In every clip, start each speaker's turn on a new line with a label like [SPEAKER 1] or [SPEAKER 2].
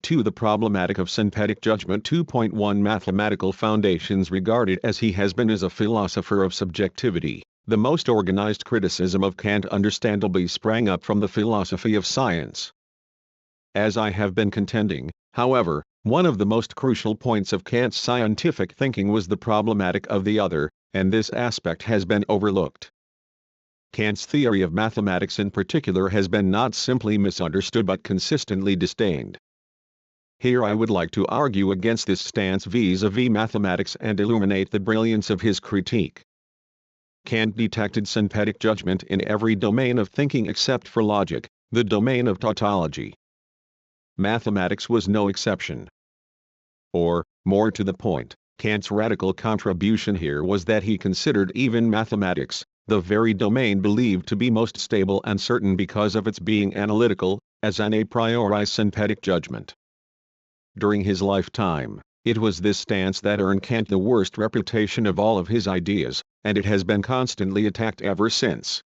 [SPEAKER 1] 2. The problematic of synthetic judgment. 2.1 Mathematical foundations. Regarded as he has been as a philosopher of subjectivity, the most organized criticism of Kant understandably sprang up from the philosophy of science. As I have been contending, however, one of the most crucial points of Kant's scientific thinking was the problematic of the other, and this aspect has been overlooked. Kant's theory of mathematics in particular has been not simply misunderstood but consistently disdained. Here I would like to argue against this stance vis-à-vis mathematics and illuminate the brilliance of his critique. Kant detected synthetic judgment in every domain of thinking except for logic, the domain of tautology. Mathematics was no exception. Or, more to the point, Kant's radical contribution here was that he considered even mathematics, the very domain believed to be most stable and certain because of its being analytical, as an a priori synthetic judgment. During his lifetime, it was this stance that earned Kant the worst reputation of all of his ideas, and it has been constantly attacked ever since.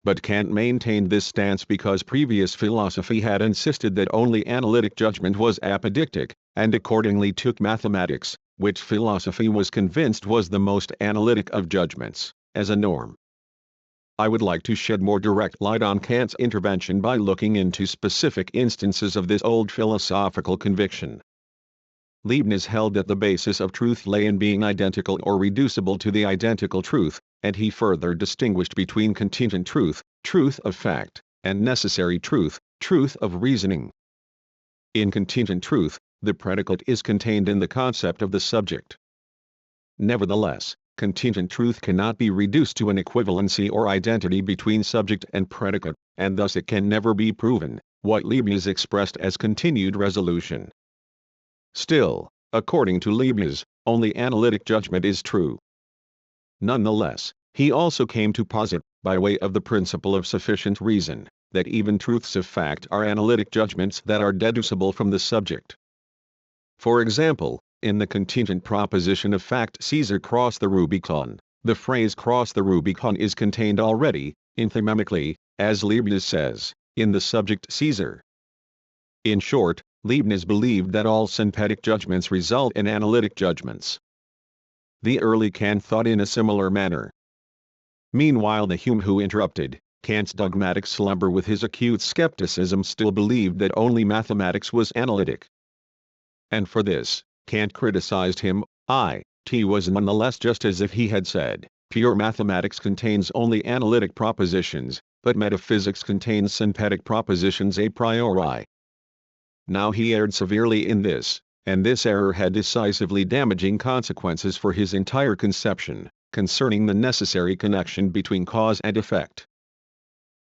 [SPEAKER 1] But Kant maintained this stance because previous philosophy had insisted that only analytic judgment was apodictic, and accordingly took mathematics, which philosophy was convinced was the most analytic of judgments, as a norm. I would like to shed more direct light on Kant's intervention by looking into specific instances of this old philosophical conviction. Leibniz held that the basis of truth lay in being identical or reducible to the identical truth, and he further distinguished between contingent truth, truth of fact, and necessary truth, truth of reasoning. In contingent truth, the predicate is contained in the concept of the subject. Nevertheless, contingent truth cannot be reduced to an equivalency or identity between subject and predicate, and thus it can never be proven, what Leibniz expressed as continued resolution. Still, according to Leibniz, only analytic judgment is true. Nonetheless, he also came to posit, by way of the principle of sufficient reason, that even truths of fact are analytic judgments that are deducible from the subject. For example, in the contingent proposition of fact Caesar crossed the Rubicon, the phrase cross the Rubicon is contained already, enthymemically, as Leibniz says, in the subject Caesar. In short, Leibniz believed that all synthetic judgments result in analytic judgments. The early Kant thought in a similar manner. Meanwhile the Hume who interrupted Kant's dogmatic slumber with his acute skepticism still believed that only mathematics was analytic. And for this, Kant criticized him. It was nonetheless just as if he had said, pure mathematics contains only analytic propositions, but metaphysics contains synthetic propositions a priori. Now he erred severely in this, and this error had decisively damaging consequences for his entire conception, concerning the necessary connection between cause and effect.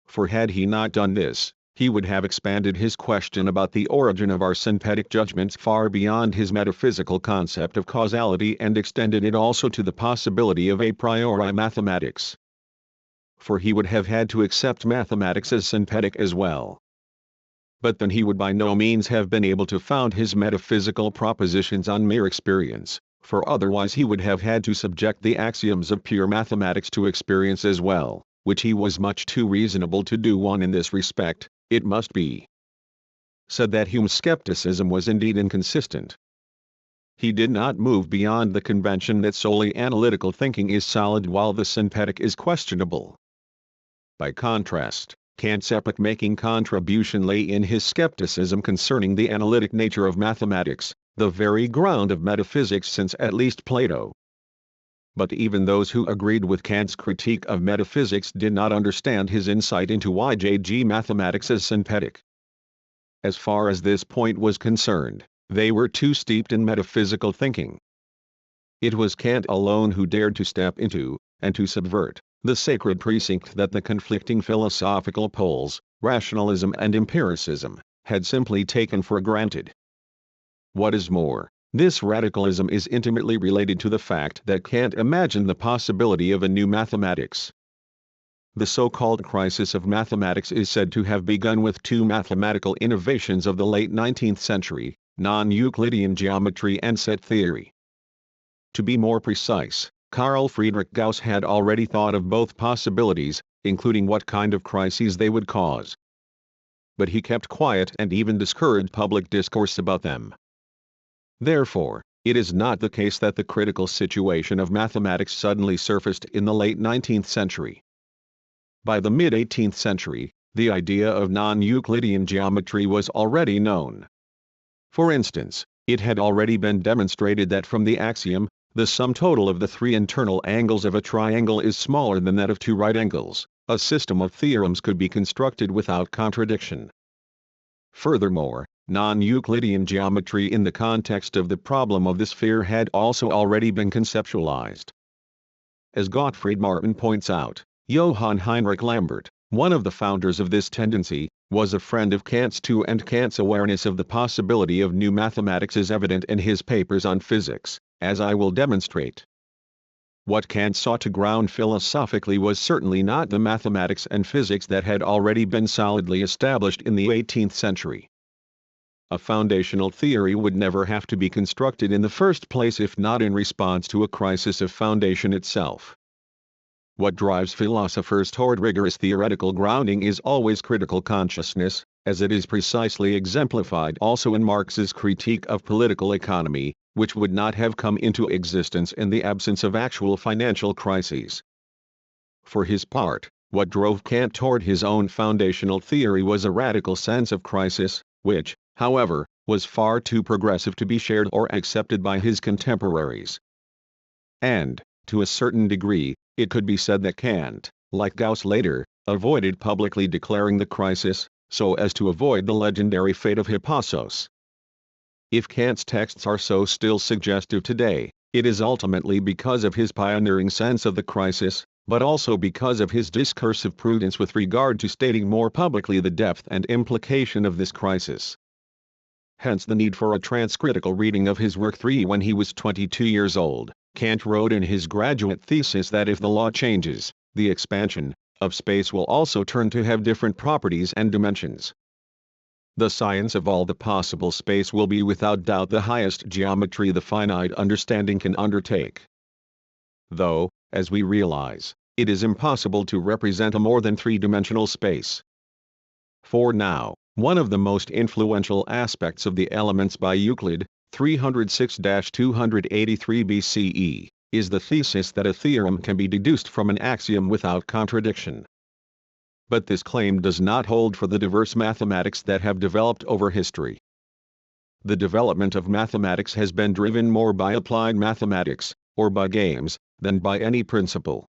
[SPEAKER 1] For had he not done this, he would have expanded his question about the origin of our synthetic judgments far beyond his metaphysical concept of causality and extended it also to the possibility of a priori mathematics. For he would have had to accept mathematics as synthetic as well. But then he would by no means have been able to found his metaphysical propositions on mere experience, for otherwise he would have had to subject the axioms of pure mathematics to experience as well, which he was much too reasonable to do. One in this respect, it must be said that Hume's skepticism was indeed inconsistent. He did not move beyond the convention that solely analytical thinking is solid while the synthetic is questionable. By contrast, Kant's epoch-making contribution lay in his skepticism concerning the analytic nature of mathematics, the very ground of metaphysics since at least Plato. But even those who agreed with Kant's critique of metaphysics did not understand his insight into ch2 mathematics as synthetic. As far as this point was concerned, they were too steeped in metaphysical thinking. It was Kant alone who dared to step into, and to subvert, the sacred precinct that the conflicting philosophical poles, rationalism and empiricism, had simply taken for granted. What is more, this radicalism is intimately related to the fact that Kant imagined the possibility of a new mathematics. The so-called crisis of mathematics is said to have begun with two mathematical innovations of the late 19th century, non-Euclidean geometry and set theory. To be more precise, Carl Friedrich Gauss had already thought of both possibilities, including what kind of crises they would cause. but he kept quiet and even discouraged public discourse about them. Therefore, it is not the case that the critical situation of mathematics suddenly surfaced in the late 19th century. By the mid-18th century, the idea of non-Euclidean geometry was already known. For instance, it had already been demonstrated that from the axiom, the sum total of the three internal angles of a triangle is smaller than that of two right angles, a system of theorems could be constructed without contradiction. Furthermore, non-Euclidean geometry in the context of the problem of the sphere had also already been conceptualized. As Gottfried Martin points out, Johann Heinrich Lambert, one of the founders of this tendency, was a friend of Kant's too, and Kant's awareness of the possibility of new mathematics is evident in his papers on physics, as I will demonstrate. What Kant sought to ground philosophically was certainly not the mathematics and physics that had already been solidly established in the 18th century. A foundational theory would never have to be constructed in the first place if not in response to a crisis of foundation itself. What drives philosophers toward rigorous theoretical grounding is always critical consciousness, as it is precisely exemplified also in Marx's critique of political economy, which would not have come into existence in the absence of actual financial crises. For his part, what drove Kant toward his own foundational theory was a radical sense of crisis, which, however, was far too progressive to be shared or accepted by his contemporaries. And, to a certain degree, it could be said that Kant, like Gauss later, avoided publicly declaring the crisis, so as to avoid the legendary fate of Hippasos. If Kant's texts are so still suggestive today, it is ultimately because of his pioneering sense of the crisis, but also because of his discursive prudence with regard to stating more publicly the depth and implication of this crisis. Hence the need for a transcritical reading of his work. When he was 22 years old, Kant wrote in his graduate thesis that if the law changes, the expansion of space will also turn to have different properties and dimensions. The science of all the possible space will be without doubt the highest geometry the finite understanding can undertake. Though, as we realize, it is impossible to represent a more than three-dimensional space. For now, one of the most influential aspects of the Elements by Euclid, 306-283 BCE, is the thesis that a theorem can be deduced from an axiom without contradiction. But this claim does not hold for the diverse mathematics that have developed over history. The development of mathematics has been driven more by applied mathematics, or by games, than by any principle.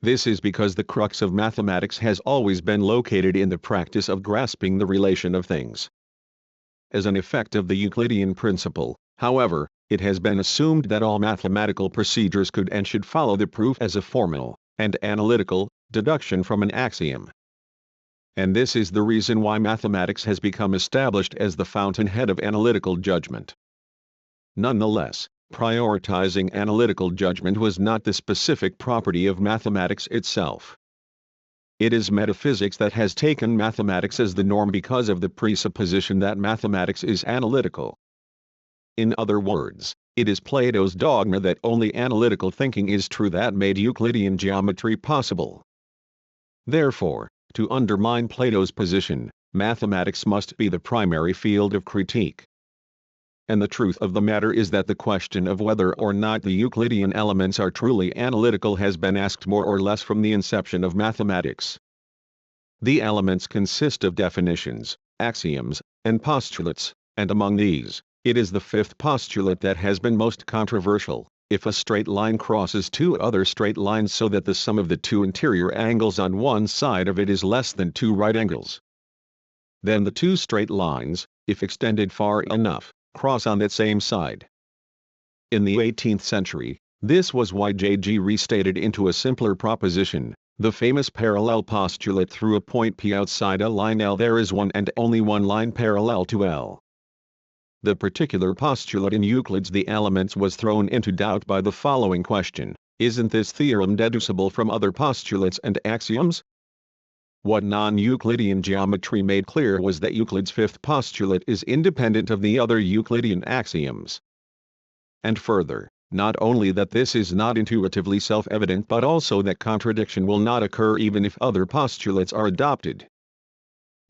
[SPEAKER 1] This is because the crux of mathematics has always been located in the practice of grasping the relation of things. As an effect of the Euclidean principle, however, it has been assumed that all mathematical procedures could and should follow the proof as a formal, and analytical, deduction from an axiom. And this is the reason why mathematics has become established as the fountainhead of analytical judgment. Nonetheless, prioritizing analytical judgment was not the specific property of mathematics itself. It is metaphysics that has taken mathematics as the norm because of the presupposition that mathematics is analytical. In other words, it is Plato's dogma that only analytical thinking is true that made Euclidean geometry possible. Therefore, to undermine Plato's position, mathematics must be the primary field of critique. And the truth of the matter is that the question of whether or not the Euclidean elements are truly analytical has been asked more or less from the inception of mathematics. The elements consist of definitions, axioms, and postulates, and among these, it is the fifth postulate that has been most controversial: if a straight line crosses two other straight lines so that the sum of the two interior angles on one side of it is less than two right angles, then the two straight lines, if extended far enough, cross on that same side. In the 18th century, this was why J.G. restated into a simpler proposition, the famous parallel postulate: through a point P outside a line L there is one and only one line parallel to L. The particular postulate in Euclid's The Elements was thrown into doubt by the following question: isn't this theorem deducible from other postulates and axioms? What non-Euclidean geometry made clear was that Euclid's fifth postulate is independent of the other Euclidean axioms. And further, not only that this is not intuitively self-evident but also that contradiction will not occur even if other postulates are adopted.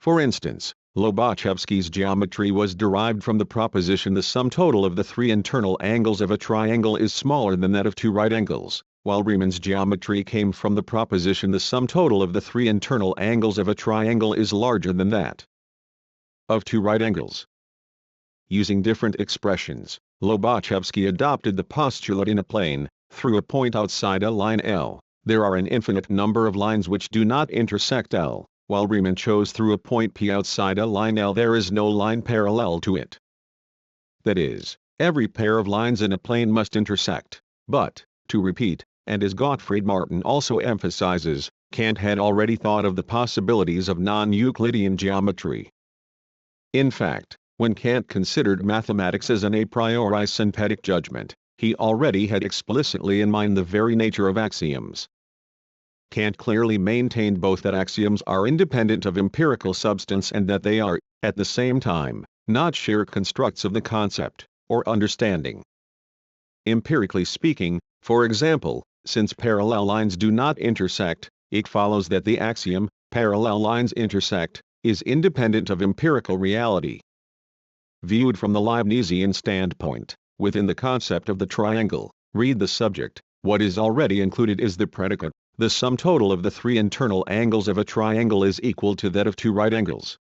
[SPEAKER 1] For instance, Lobachevsky's geometry was derived from the proposition the sum total of the three internal angles of a triangle is smaller than that of two right angles, while Riemann's geometry came from the proposition the sum total of the three internal angles of a triangle is larger than that of two right angles. Using different expressions, Lobachevsky adopted the postulate in a plane, through a point outside a line L, there are an infinite number of lines which do not intersect L, while Riemann chose through a point P outside a line L there is no line parallel to it. That is, every pair of lines in a plane must intersect, but, to repeat, and as Gottfried Martin also emphasizes, Kant had already thought of the possibilities of non-Euclidean geometry. In fact, when Kant considered mathematics as an a priori synthetic judgment, he already had explicitly in mind the very nature of axioms. Kant clearly maintained both that axioms are independent of empirical substance and that they are, at the same time, not sheer constructs of the concept, or understanding. Empirically speaking, for example, since parallel lines do not intersect, it follows that the axiom, parallel lines intersect, is independent of empirical reality. Viewed from the Leibnizian standpoint, within the concept of the triangle, read the subject, what is already included is the predicate, the sum total of the three internal angles of a triangle is equal to that of two right angles.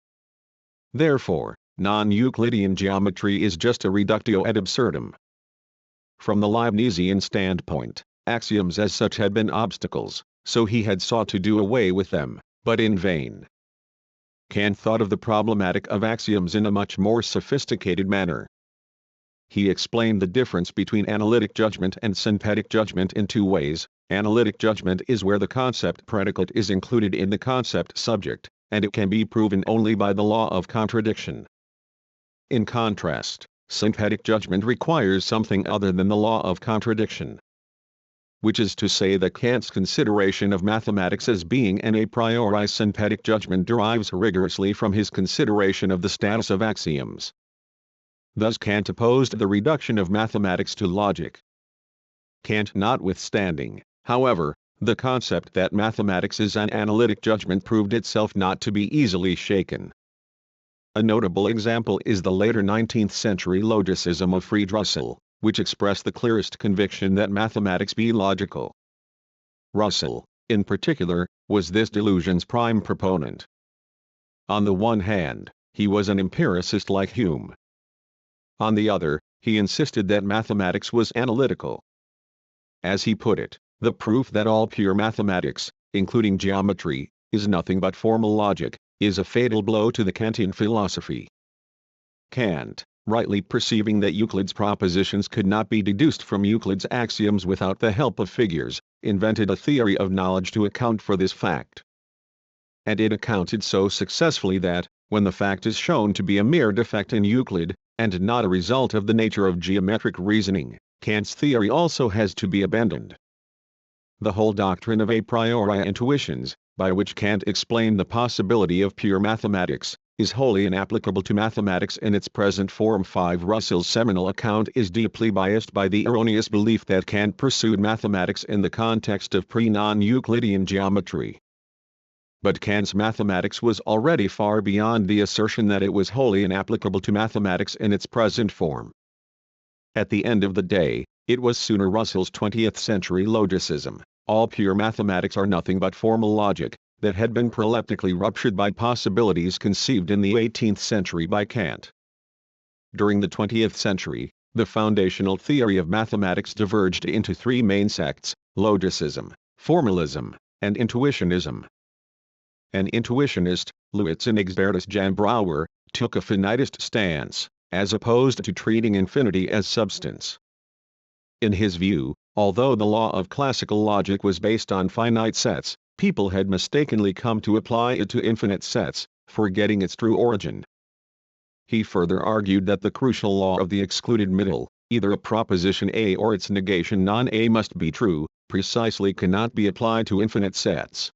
[SPEAKER 1] Therefore, non-Euclidean geometry is just a reductio ad absurdum. From the Leibnizian standpoint, axioms as such had been obstacles, so he had sought to do away with them, but in vain. Kant thought of the problematic of axioms in a much more sophisticated manner. He explained the difference between analytic judgment and synthetic judgment in two ways. Analytic judgment is where the concept predicate is included in the concept subject, and it can be proven only by the law of contradiction. In contrast, synthetic judgment requires something other than the law of contradiction. Which is to say that Kant's consideration of mathematics as being an a priori synthetic judgment derives rigorously from his consideration of the status of axioms. Thus Kant opposed the reduction of mathematics to logic. Kant notwithstanding, however, the concept that mathematics is an analytic judgment proved itself not to be easily shaken. A notable example is the later 19th century logicism of Friedrich Russell, which expressed the clearest conviction that mathematics be logical. Russell, in particular, was this delusion's prime proponent. On the one hand, he was an empiricist like Hume. On the other, he insisted that mathematics was analytical. As he put it, the proof that all pure mathematics, including geometry, is nothing but formal logic, is a fatal blow to the Kantian philosophy. Kant, rightly perceiving that Euclid's propositions could not be deduced from Euclid's axioms without the help of figures, invented a theory of knowledge to account for this fact. And it accounted so successfully that, when the fact is shown to be a mere defect in Euclid, and not a result of the nature of geometric reasoning, Kant's theory also has to be abandoned. The whole doctrine of a priori intuitions, by which Kant explained the possibility of pure mathematics, is wholly inapplicable to mathematics in its present form. 5. Russell's seminal account is deeply biased by the erroneous belief that Kant pursued mathematics in the context of pre-non-Euclidean geometry. But Kant's mathematics was already far beyond the assertion that it was wholly inapplicable to mathematics in its present form. At the end of the day, it was sooner Russell's 20th century logicism, all pure mathematics are nothing but formal logic, that had been proleptically ruptured by possibilities conceived in the 18th century by Kant. During the 20th century, the foundational theory of mathematics diverged into three main sects: logicism, formalism, and intuitionism. An intuitionist, Luitzeneggertus Jan Brouwer, took a finitist stance, as opposed to treating infinity as substance. In his view, although the law of classical logic was based on finite sets, people had mistakenly come to apply it to infinite sets, forgetting its true origin. He further argued that the crucial law of the excluded middle, either a proposition A or its negation non-A must be true, precisely cannot be applied to infinite sets.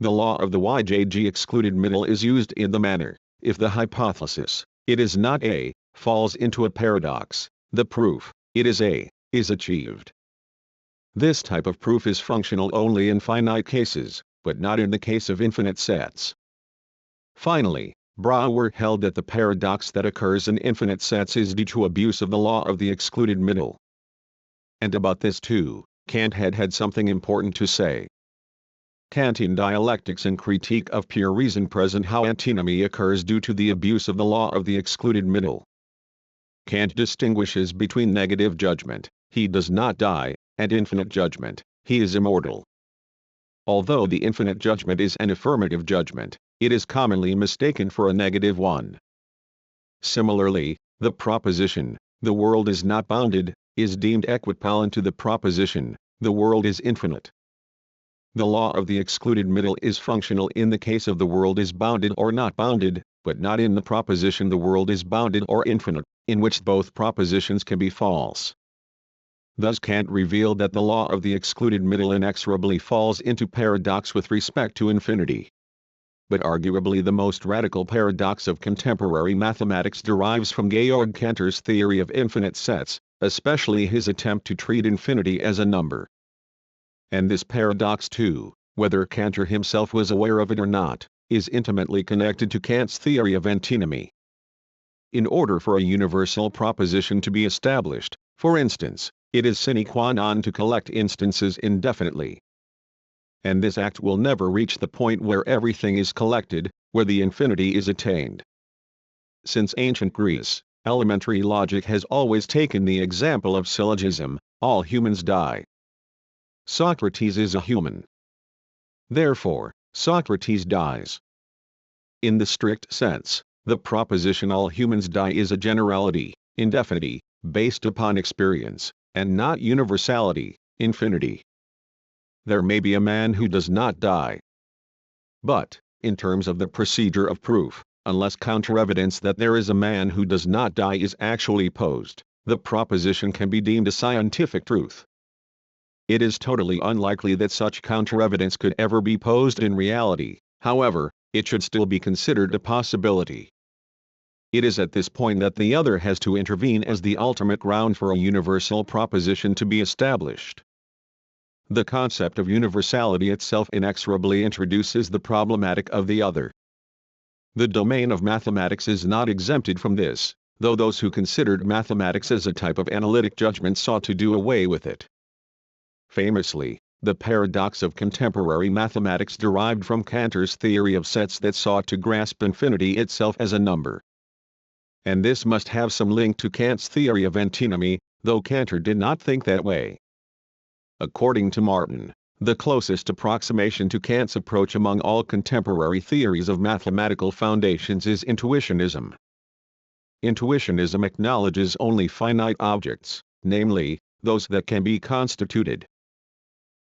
[SPEAKER 1] The law of the YJG excluded middle is used in the manner, if the hypothesis, it is not A, falls into a paradox, the proof, it is A, is achieved. This type of proof is functional only in finite cases, but not in the case of infinite sets. Finally, Brouwer held that the paradox that occurs in infinite sets is due to abuse of the law of the excluded middle. And about this too, Kant had something important to say. Kantian dialectics and critique of pure reason present how antinomy occurs due to the abuse of the law of the excluded middle. Kant distinguishes between negative judgment, he does not die, and infinite judgment, he is immortal. Although the infinite judgment is an affirmative judgment, it is commonly mistaken for a negative one. Similarly, the proposition, the world is not bounded, is deemed equivalent to the proposition, the world is infinite. The law of the excluded middle is functional in the case of the world is bounded or not bounded, but not in the proposition the world is bounded or infinite, in which both propositions can be false. Thus Kant revealed that the law of the excluded middle inexorably falls into paradox with respect to infinity. But arguably the most radical paradox of contemporary mathematics derives from Georg Cantor's theory of infinite sets, especially his attempt to treat infinity as a number. And this paradox too, whether Cantor himself was aware of it or not, is intimately connected to Kant's theory of antinomy. In order for a universal proposition to be established, for instance, it is sine qua non to collect instances indefinitely. And this act will never reach the point where everything is collected, where the infinity is attained. Since ancient Greece, elementary logic has always taken the example of syllogism, all humans die. Socrates is a human. Therefore, Socrates dies. In the strict sense, the proposition all humans die is a generality, indefinity, based upon experience, and not universality, infinity. There may be a man who does not die. But, in terms of the procedure of proof, unless counter-evidence that there is a man who does not die is actually posed, the proposition can be deemed a scientific truth. It is totally unlikely that such counter-evidence could ever be posed in reality, however, it should still be considered a possibility. It is at this point that the other has to intervene as the ultimate ground for a universal proposition to be established. The concept of universality itself inexorably introduces the problematic of the other. The domain of mathematics is not exempted from this, though those who considered mathematics as a type of analytic judgment sought to do away with it. Famously, the paradox of contemporary mathematics derived from Cantor's theory of sets that sought to grasp infinity itself as a number. And this must have some link to Kant's theory of antinomy, though Cantor did not think that way. According to Martin, the closest approximation to Kant's approach among all contemporary theories of mathematical foundations is intuitionism. Intuitionism acknowledges only finite objects, namely, those that can be constituted.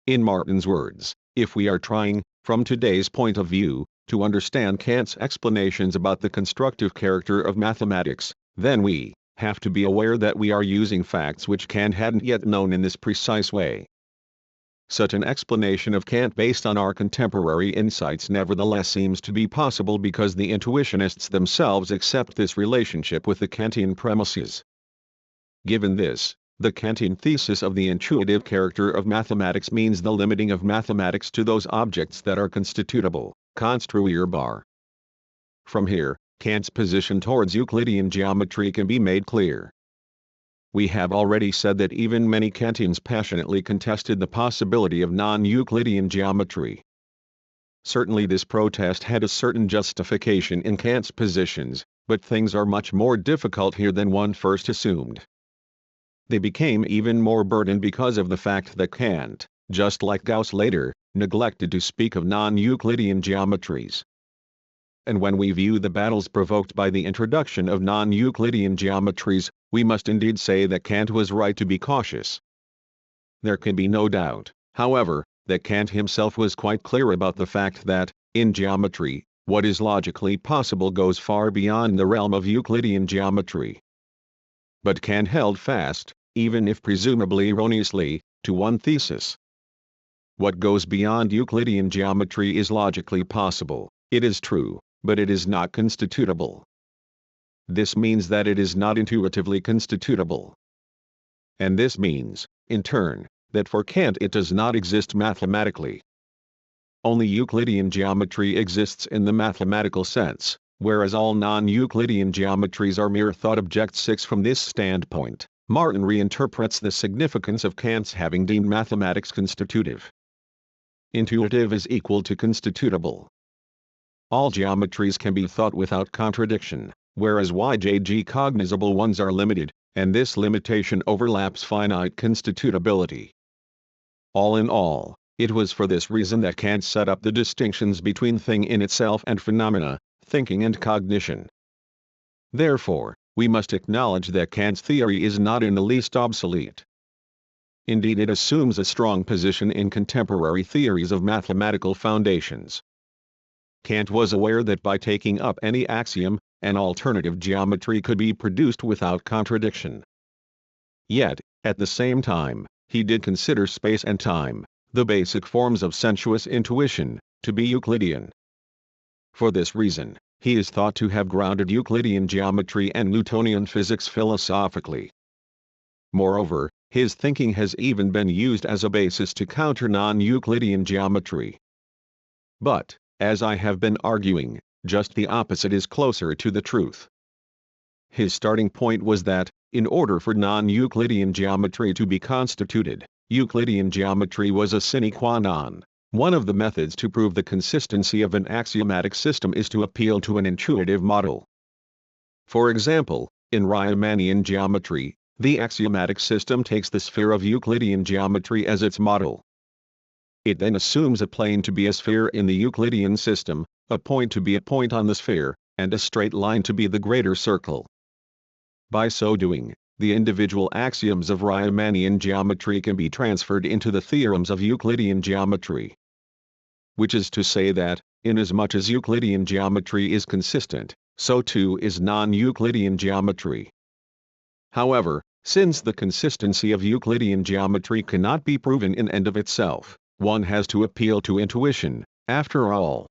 [SPEAKER 1] In Martin's words, if we are trying, from today's point of view, to understand Kant's explanations about the constructive character of mathematics, then we have to be aware that we are using facts which Kant hadn't yet known in this precise way. Such an explanation of Kant based on our contemporary insights nevertheless seems to be possible because the intuitionists themselves accept this relationship with the Kantian premises. Given this, the Kantian thesis of the intuitive character of mathematics means the limiting of mathematics to those objects that are constitutable, konstruierbar. From here, Kant's position towards Euclidean geometry can be made clear. We have already said that even many Kantians passionately contested the possibility of non-Euclidean geometry. Certainly this protest had a certain justification in Kant's positions, but things are much more difficult here than one first assumed. They became even more burdened because of the fact that Kant, just like Gauss later, neglected to speak of non-Euclidean geometries. And when we view the battles provoked by the introduction of non-Euclidean geometries, we must indeed say that Kant was right to be cautious. There can be no doubt, however, that Kant himself was quite clear about the fact that, in geometry, what is logically possible goes far beyond the realm of Euclidean geometry. But Kant held fast, even if presumably erroneously, to one thesis. What goes beyond Euclidean geometry is logically possible, it is true, but it is not constitutable. This means that it is not intuitively constitutable. And this means, in turn, that for Kant it does not exist mathematically. only Euclidean geometry exists in the mathematical sense, whereas all non-Euclidean geometries are mere thought objects. 6. From this standpoint, Martin reinterprets the significance of Kant's having deemed mathematics constitutive. Intuitive is equal to constitutable. All geometries can be thought without contradiction, whereas YJG cognizable ones are limited, and this limitation overlaps finite constitutability. All in all, it was for this reason that Kant set up the distinctions between thing in itself and phenomena, thinking and cognition. Therefore, we must acknowledge that Kant's theory is not in the least obsolete. Indeed, it assumes a strong position in contemporary theories of mathematical foundations. Kant was aware that by taking up any axiom, an alternative geometry could be produced without contradiction. Yet, at the same time, he did consider space and time, the basic forms of sensuous intuition, to be Euclidean. For this reason, he is thought to have grounded Euclidean geometry and Newtonian physics philosophically. Moreover, his thinking has even been used as a basis to counter non-Euclidean geometry. But, as I have been arguing, just the opposite is closer to the truth. His starting point was that, in order for non-Euclidean geometry to be constituted, Euclidean geometry was a sine qua non. One of the methods to prove the consistency of an axiomatic system is to appeal to an intuitive model. For example, in Riemannian geometry, the axiomatic system takes the sphere of Euclidean geometry as its model. It then assumes a plane to be a sphere in the Euclidean system, a point to be a point on the sphere, and a straight line to be the greater circle. By so doing, the individual axioms of Riemannian geometry can be transferred into the theorems of Euclidean geometry. Which is to say that, inasmuch as Euclidean geometry is consistent, so too is non-Euclidean geometry. However, since the consistency of Euclidean geometry cannot be proven in and of itself, one has to appeal to intuition, after all.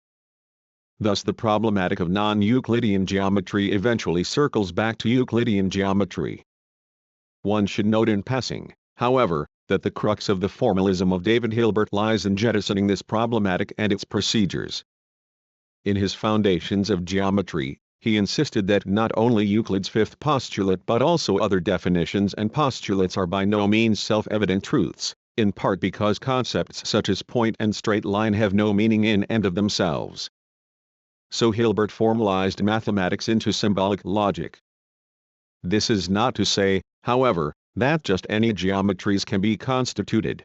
[SPEAKER 1] Thus the problematic of non-Euclidean geometry eventually circles back to Euclidean geometry. One should note in passing, however, that the crux of the formalism of David Hilbert lies in jettisoning this problematic and its procedures. In his Foundations of Geometry, he insisted that not only Euclid's fifth postulate but also other definitions and postulates are by no means self-evident truths, in part because concepts such as point and straight line have no meaning in and of themselves. So Hilbert formalized mathematics into symbolic logic. This is not to say, however, that just any geometries can be constituted.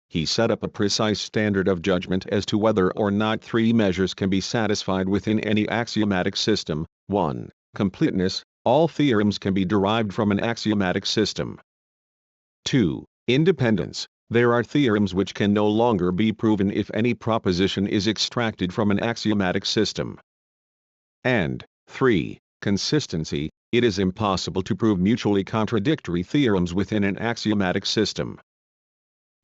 [SPEAKER 1] He set up a precise standard of judgment as to whether or not three measures can be satisfied within any axiomatic system. 1. Completeness, all theorems can be derived from an axiomatic system. 2. Independence, there are theorems which can no longer be proven if any proposition is extracted from an axiomatic system. And 3. Consistency, it is impossible to prove mutually contradictory theorems within an axiomatic system.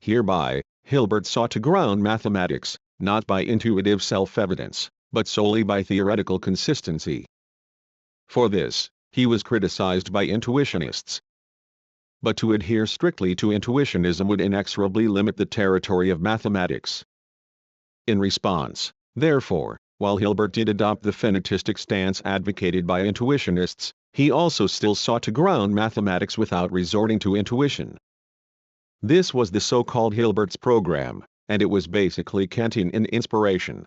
[SPEAKER 1] Hereby, Hilbert sought to ground mathematics, not by intuitive self-evidence, but solely by theoretical consistency. For this, he was criticized by intuitionists. But to adhere strictly to intuitionism would inexorably limit the territory of mathematics. In response, therefore, while Hilbert did adopt the finitistic stance advocated by intuitionists, he also still sought to ground mathematics without resorting to intuition. This was the so-called Hilbert's program, and it was basically Kantian in inspiration.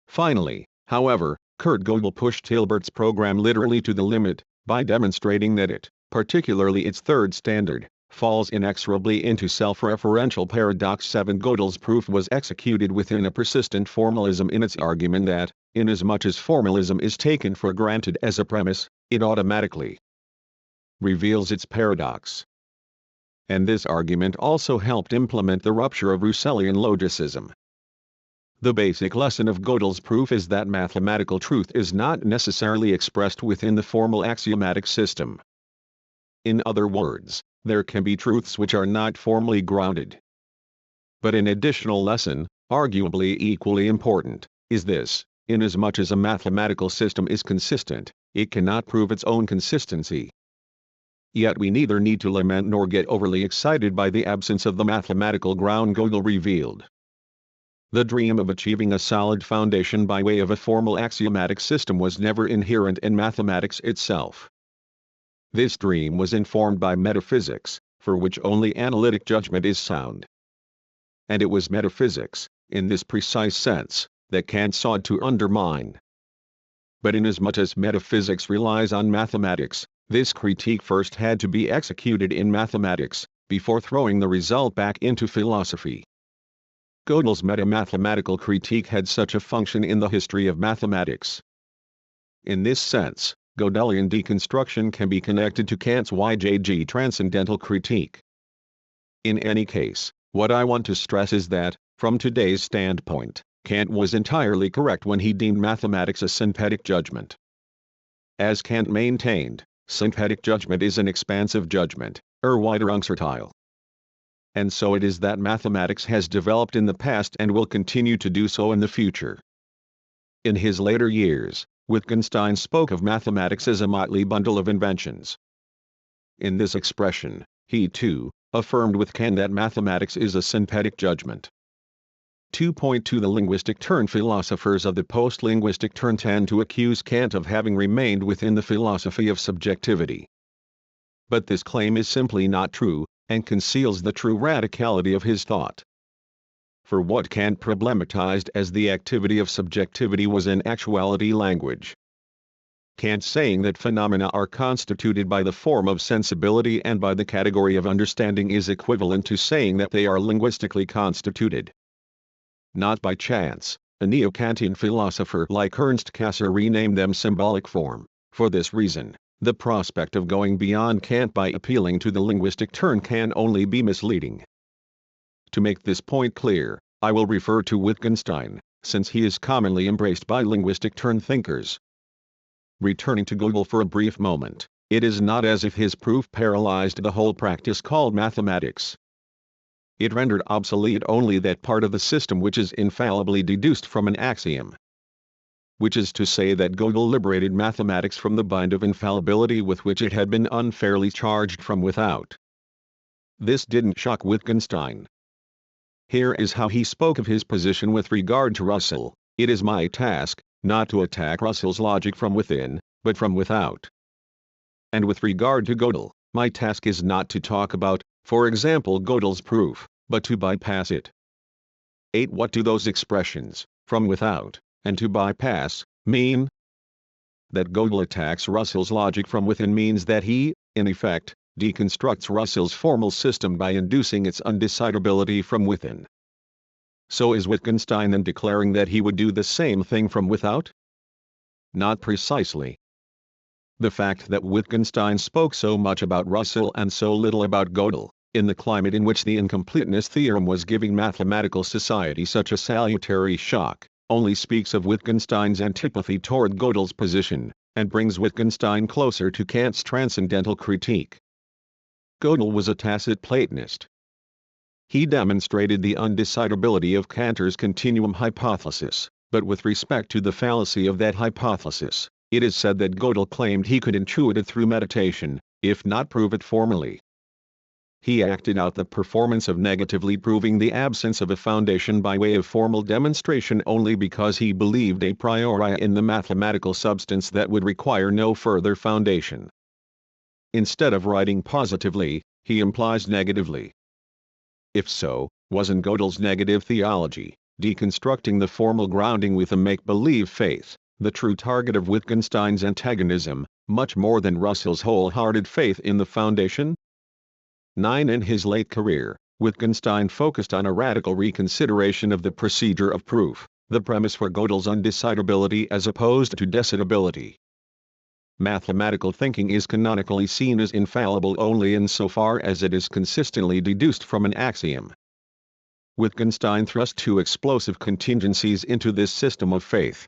[SPEAKER 1] Finally, however, Kurt Gödel pushed Hilbert's program literally to the limit, by demonstrating that it, particularly its third standard, falls inexorably into self-referential paradox. 7. Gödel's proof was executed within a persistent formalism in its argument that, inasmuch as formalism is taken for granted as a premise, it automatically reveals its paradox. And this argument also helped implement the rupture of Russellian logicism. The basic lesson of Gödel's proof is that mathematical truth is not necessarily expressed within the formal axiomatic system. In other words, there can be truths which are not formally grounded. But an additional lesson, arguably equally important, is this: inasmuch as a mathematical system is consistent, it cannot prove its own consistency. Yet we neither need to lament nor get overly excited by the absence of the mathematical ground Gödel revealed. The dream of achieving a solid foundation by way of a formal axiomatic system was never inherent in mathematics itself. This dream was informed by metaphysics, for which only analytic judgment is sound. And it was metaphysics, in this precise sense, that Kant sought to undermine. But inasmuch as metaphysics relies on mathematics, this critique first had to be executed in mathematics, before throwing the result back into philosophy. Gödel's meta-mathematical critique had such a function in the history of mathematics. In this sense, Gödelian deconstruction can be connected to Kant's ch2 transcendental critique. In any case, what I want to stress is that, from today's standpoint, Kant was entirely correct when he deemed mathematics a synthetic judgment. As Kant maintained, synthetic judgment is an expansive judgment, Erweiterungsurteil. And so it is that mathematics has developed in the past and will continue to do so in the future. In his later years, Wittgenstein spoke of mathematics as a motley bundle of inventions. In this expression, he too affirmed with Kant that mathematics is a synthetic judgment. 2.2 The linguistic turn philosophers of the post-linguistic turn tend to accuse Kant of having remained within the philosophy of subjectivity. But this claim is simply not true, and conceals the true radicality of his thought. For what Kant problematized as the activity of subjectivity was in actuality language. Kant saying that phenomena are constituted by the form of sensibility and by the category of understanding is equivalent to saying that they are linguistically constituted. Not by chance, a neo-Kantian philosopher like Ernst Cassirer renamed them symbolic form. For this reason, the prospect of going beyond Kant by appealing to the linguistic turn can only be misleading. To make this point clear, I will refer to Wittgenstein, since he is commonly embraced by linguistic turn thinkers. Returning to Gödel for a brief moment, it is not as if his proof paralyzed the whole practice called mathematics. It rendered obsolete only that part of the system which is infallibly deduced from an axiom. Which is to say that Gödel liberated mathematics from the bind of infallibility with which it had been unfairly charged from without. This didn't shock Wittgenstein. Here is how he spoke of his position with regard to Russell: "It is my task, not to attack Russell's logic from within, but from without. And with regard to Gödel, my task is not to talk about, for example, Gödel's proof, but to bypass it." 8. What do those expressions, "from without," and "to bypass," mean? That Gödel attacks Russell's logic from within means that he, in effect, deconstructs Russell's formal system by inducing its undecidability from within. So is Wittgenstein then declaring that he would do the same thing from without? Not precisely. The fact that Wittgenstein spoke so much about Russell and so little about Gödel, in the climate in which the incompleteness theorem was giving mathematical society such a salutary shock, only speaks of Wittgenstein's antipathy toward Gödel's position, and brings Wittgenstein closer to Kant's transcendental critique. Gödel was a tacit Platonist. He demonstrated the undecidability of Cantor's continuum hypothesis, but with respect to the fallacy of that hypothesis, it is said that Gödel claimed he could intuit it through meditation, if not prove it formally. He acted out the performance of negatively proving the absence of a foundation by way of formal demonstration only because he believed a priori in the mathematical substance that would require no further foundation. Instead of writing positively, he implies negatively. If so, wasn't Gödel's negative theology, deconstructing the formal grounding with a make-believe faith, the true target of Wittgenstein's antagonism, much more than Russell's wholehearted faith in the foundation? 9. In his late career, Wittgenstein focused on a radical reconsideration of the procedure of proof, the premise for Gödel's undecidability as opposed to decidability. Mathematical thinking is canonically seen as infallible only insofar as it is consistently deduced from an axiom. Wittgenstein thrust two explosive contingencies into this system of faith.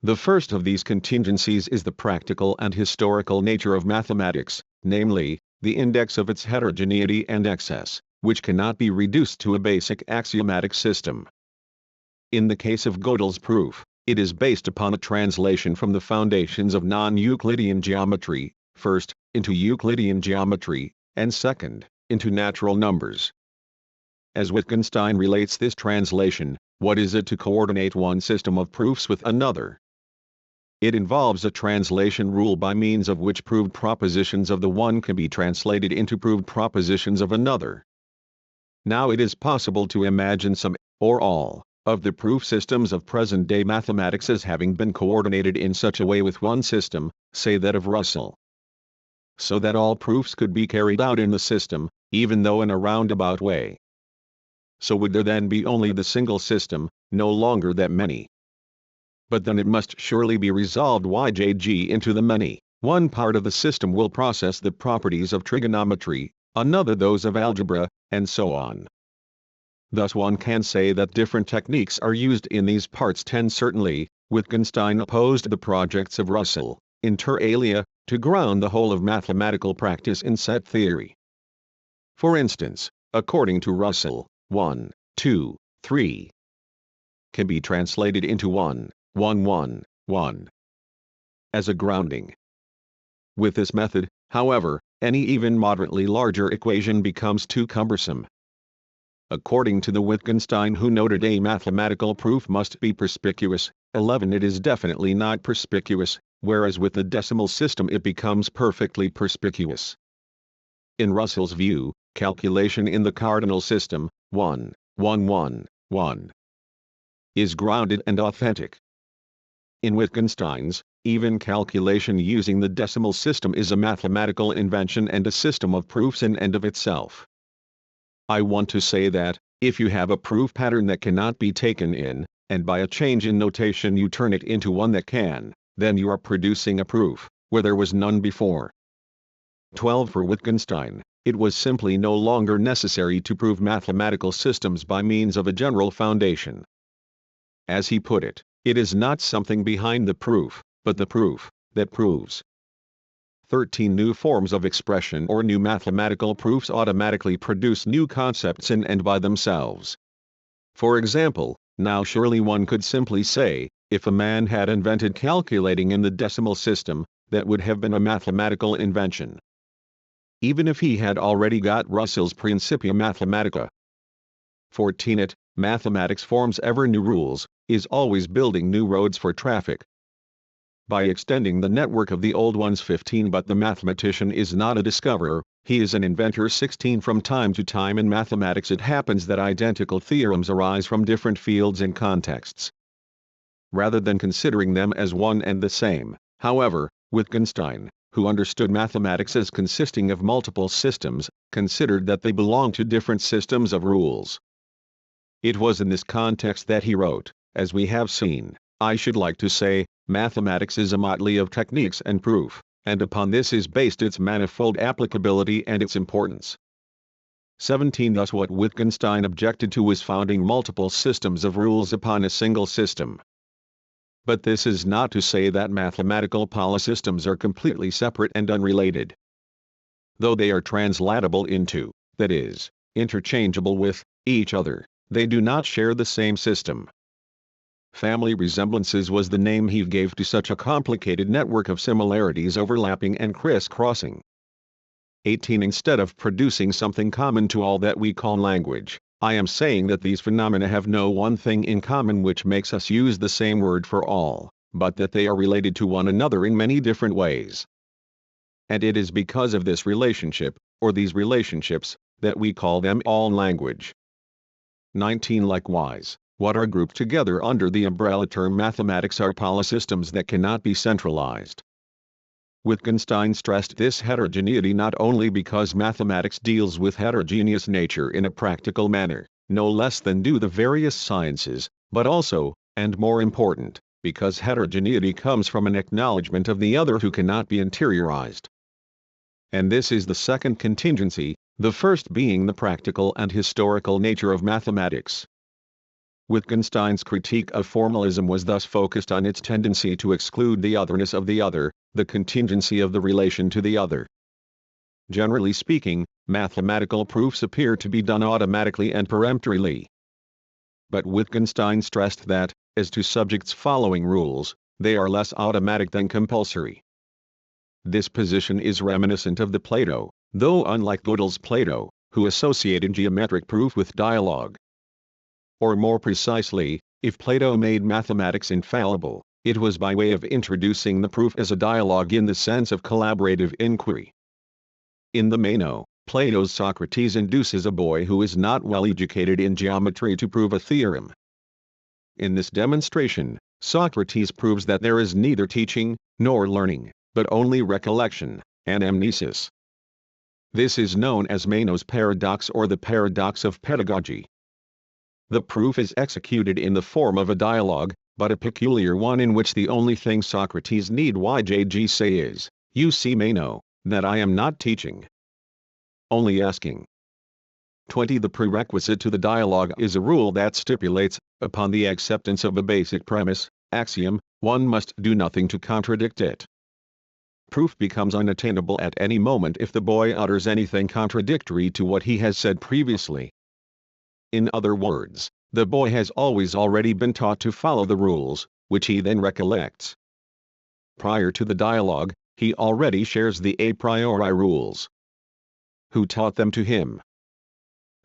[SPEAKER 1] The first of these contingencies is the practical and historical nature of mathematics, namely, the index of its heterogeneity and excess, which cannot be reduced to a basic axiomatic system. In the case of Gödel's proof, it is based upon a translation from the foundations of non-Euclidean geometry, first, into Euclidean geometry, and second, into natural numbers. As Wittgenstein relates this translation, What is it to coordinate one system of proofs with another? It involves a translation rule by means of which proved propositions of the one can be translated into proved propositions of another. Now it is possible to imagine some, or all, of the proof systems of present-day mathematics as having been coordinated in such a way with one system, say that of Russell, so that all proofs could be carried out in the system, even though in a roundabout way. So would there then be only the single system, no longer that many? But then it must surely be resolved yjg into the many. One part of the system will process the properties of trigonometry, another those of algebra, and so on. Thus one can say that different techniques are used in these parts. 10 Certainly, Wittgenstein opposed the projects of Russell, inter alia, to ground the whole of mathematical practice in set theory. For instance, according to Russell, 1, 2, 3 can be translated into 1, 1, 1, 1 as a grounding. With this method, however, any even moderately larger equation becomes too cumbersome. According to the Wittgenstein who noted a mathematical proof must be perspicuous, 11 it is definitely not perspicuous, whereas with the decimal system it becomes perfectly perspicuous. In Russell's view, calculation in the cardinal system, 1, 1, 1, 1 is grounded and authentic. In Wittgenstein's, even calculation using the decimal system is a mathematical invention and a system of proofs in and of itself. I want to say that, if you have a proof pattern that cannot be taken in, and by a change in notation you turn it into one that can, then you are producing a proof, where there was none before. 12 For Wittgenstein, it was simply no longer necessary to prove mathematical systems by means of a general foundation. As he put it, it is not something behind the proof, but the proof that proves. 13 New forms of expression or new mathematical proofs automatically produce new concepts in and by themselves. For example, now surely one could simply say, if a man had invented calculating in the decimal system, that would have been a mathematical invention, even if he had already got Russell's Principia Mathematica. 14 It, mathematics forms ever new rules, is always building new roads for traffic, by extending the network of the old ones. 15 But the mathematician is not a discoverer, he is an inventor. 16 From time to time in mathematics it happens that identical theorems arise from different fields and contexts. Rather than considering them as one and the same, however, Wittgenstein, who understood mathematics as consisting of multiple systems, considered that they belonged to different systems of rules. It was in this context that he wrote, as we have seen, I should like to say, mathematics is a motley of techniques and proof, and upon this is based its manifold applicability and its importance. 17 Thus what Wittgenstein objected to was founding multiple systems of rules upon a single system. But this is not to say that mathematical polysystems are completely separate and unrelated. Though they are translatable into, that is, interchangeable with, each other, they do not share the same system. Family resemblances was the name he gave to such a complicated network of similarities overlapping and crisscrossing. 18 Instead of producing something common to all that we call language, I am saying that these phenomena have no one thing in common which makes us use the same word for all, but that they are related to one another in many different ways. And it is because of this relationship, or these relationships, that we call them all language. 19 Likewise, what are grouped together under the umbrella term mathematics are polysystems that cannot be centralized. Wittgenstein stressed this heterogeneity not only because mathematics deals with heterogeneous nature in a practical manner, no less than do the various sciences, but also, and more important, because heterogeneity comes from an acknowledgement of the other who cannot be interiorized. And this is the second contingency, the first being the practical and historical nature of mathematics. Wittgenstein's critique of formalism was thus focused on its tendency to exclude the otherness of the other, the contingency of the relation to the other. Generally speaking, mathematical proofs appear to be done automatically and peremptorily. But Wittgenstein stressed that, as to subjects following rules, they are less automatic than compulsory. This position is reminiscent of the Plato, though unlike Gödel's Plato, who associated geometric proof with dialogue. Or more precisely, if Plato made mathematics infallible, it was by way of introducing the proof as a dialogue in the sense of collaborative inquiry. In the Meno, Plato's Socrates induces a boy who is not well educated in geometry to prove a theorem. In this demonstration, Socrates proves that there is neither teaching, nor learning, but only recollection, anamnesis. This is known as Meno's paradox or the paradox of pedagogy. The proof is executed in the form of a dialogue, but a peculiar one in which the only thing Socrates need say is, "You see, Meno, that I am not teaching, only asking." 20. The prerequisite to the dialogue is a rule that stipulates, upon the acceptance of a basic premise, axiom, one must do nothing to contradict it. Proof becomes unattainable at any moment if the boy utters anything contradictory to what he has said previously. In other words, the boy has always already been taught to follow the rules, which he then recollects. Prior to the dialogue, he already shares the a priori rules. Who taught them to him?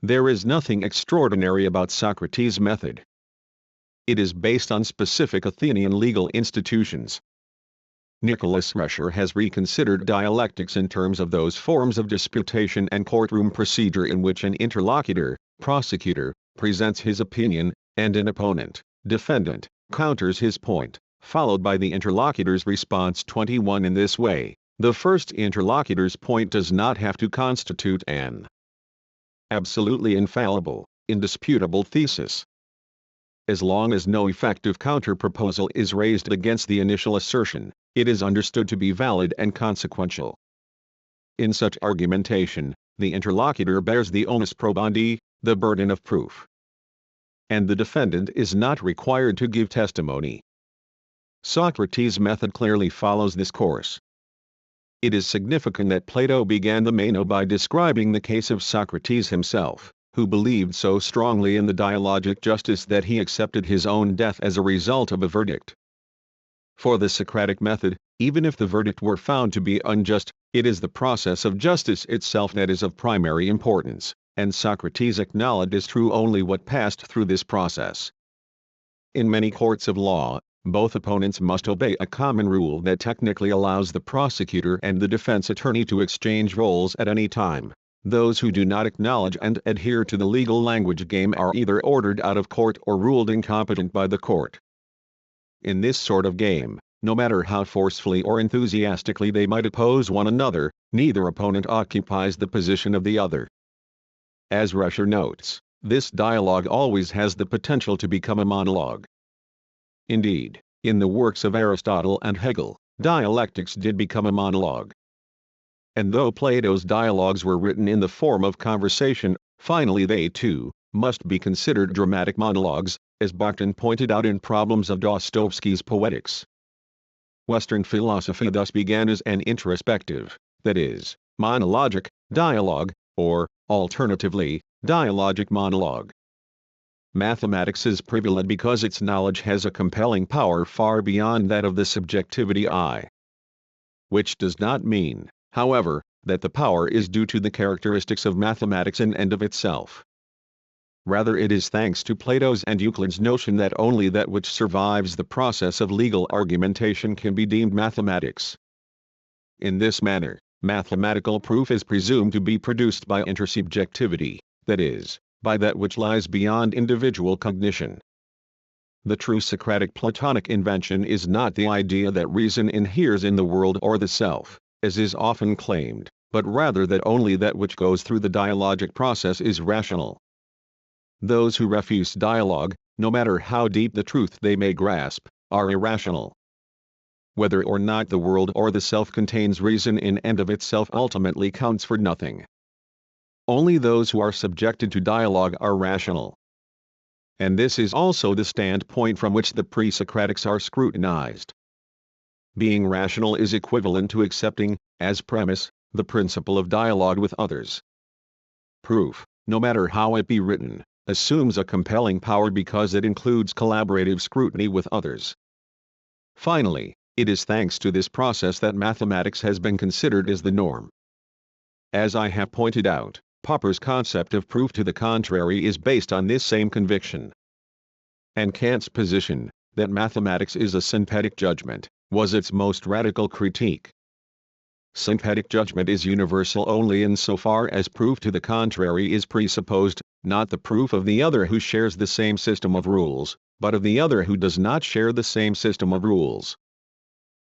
[SPEAKER 1] There is nothing extraordinary about Socrates' method. It is based on specific Athenian legal institutions. Nicholas Rescher has reconsidered dialectics in terms of those forms of disputation and courtroom procedure in which an interlocutor, prosecutor, presents his opinion, and an opponent, defendant, counters his point, followed by the interlocutor's response. 21. In this way, the first interlocutor's point does not have to constitute an absolutely infallible, indisputable thesis. As long as no effective counter-proposal is raised against the initial assertion, it is understood to be valid and consequential. In such argumentation, the interlocutor bears the onus probandi, the burden of proof. And the defendant is not required to give testimony. Socrates' method clearly follows this course. It is significant that Plato began the Meno by describing the case of Socrates himself, who believed so strongly in the dialogic justice that he accepted his own death as a result of a verdict. For the Socratic method, even if the verdict were found to be unjust, it is the process of justice itself that is of primary importance, and Socrates acknowledged as true only what passed through this process. In many courts of law, both opponents must obey a common rule that technically allows the prosecutor and the defense attorney to exchange roles at any time. Those who do not acknowledge and adhere to the legal language game are either ordered out of court or ruled incompetent by the court. In this sort of game, no matter how forcefully or enthusiastically they might oppose one another, neither opponent occupies the position of the other. As Rescher notes, this dialogue always has the potential to become a monologue. Indeed, in the works of Aristotle and Hegel, dialectics did become a monologue. And though Plato's dialogues were written in the form of conversation, finally they too must be considered dramatic monologues, as Bakhtin pointed out in Problems of Dostoevsky's Poetics. Western philosophy thus began as an introspective, that is, monologic, dialogue, or, alternatively, dialogic monologue. Mathematics is privileged because its knowledge has a compelling power far beyond that of the subjectivity I. Which does not mean, however, that the power is due to the characteristics of mathematics in and of itself. Rather it is thanks to Plato's and Euclid's notion that only that which survives the process of legal argumentation can be deemed mathematics. In this manner, mathematical proof is presumed to be produced by intersubjectivity, that is, by that which lies beyond individual cognition. The true Socratic Platonic invention is not the idea that reason inheres in the world or the self, as is often claimed, but rather that only that which goes through the dialogic process is rational. Those who refuse dialogue, no matter how deep the truth they may grasp, are irrational. Whether or not the world or the self contains reason in and of itself ultimately counts for nothing. Only those who are subjected to dialogue are rational. And this is also the standpoint from which the pre-Socratics are scrutinized. Being rational is equivalent to accepting, as premise, the principle of dialogue with others. Proof, no matter how it be written, assumes a compelling power because it includes collaborative scrutiny with others. Finally, it is thanks to this process that mathematics has been considered as the norm. As I have pointed out, Popper's concept of proof to the contrary is based on this same conviction. and Kant's position, that mathematics is a synthetic judgment, was its most radical critique. Synthetic judgment is universal only insofar as proof to the contrary is presupposed, not the proof of the other who shares the same system of rules, but of the other who does not share the same system of rules.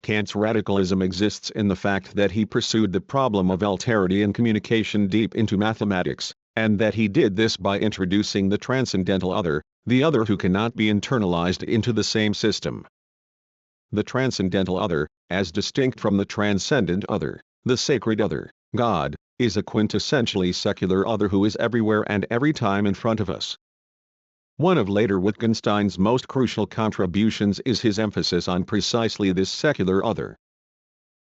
[SPEAKER 1] Kant's radicalism exists in the fact that he pursued the problem of alterity in communication deep into mathematics, and that he did this by introducing the transcendental other, the other who cannot be internalized into the same system. The transcendental other, as distinct from the transcendent other, the sacred other, God, is a quintessentially secular other who is everywhere and every time in front of us. One of later Wittgenstein's most crucial contributions is his emphasis on precisely this secular other.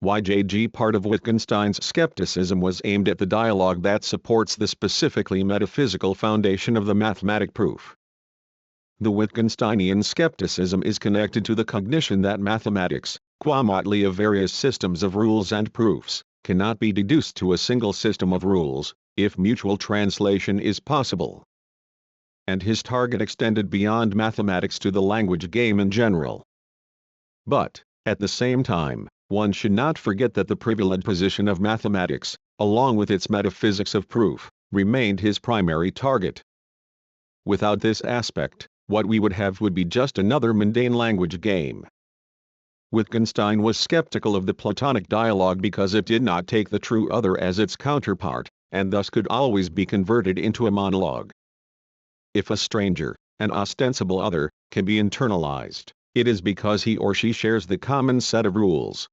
[SPEAKER 1] ch2 part of Wittgenstein's skepticism was aimed at the dialogue that supports the specifically metaphysical foundation of the mathematic proof. The Wittgensteinian skepticism is connected to the cognition that mathematics, qua motley of various systems of rules and proofs, cannot be deduced to a single system of rules, if mutual translation is possible. And his target extended beyond mathematics to the language game in general. But, at the same time, one should not forget that the privileged position of mathematics, along with its metaphysics of proof, remained his primary target. Without this aspect, what we would have would be just another mundane language game. Wittgenstein was skeptical of the Platonic dialogue because it did not take the true other as its counterpart, and thus could always be converted into a monologue. If a stranger, an ostensible other, can be internalized, it is because he or she shares the common set of rules.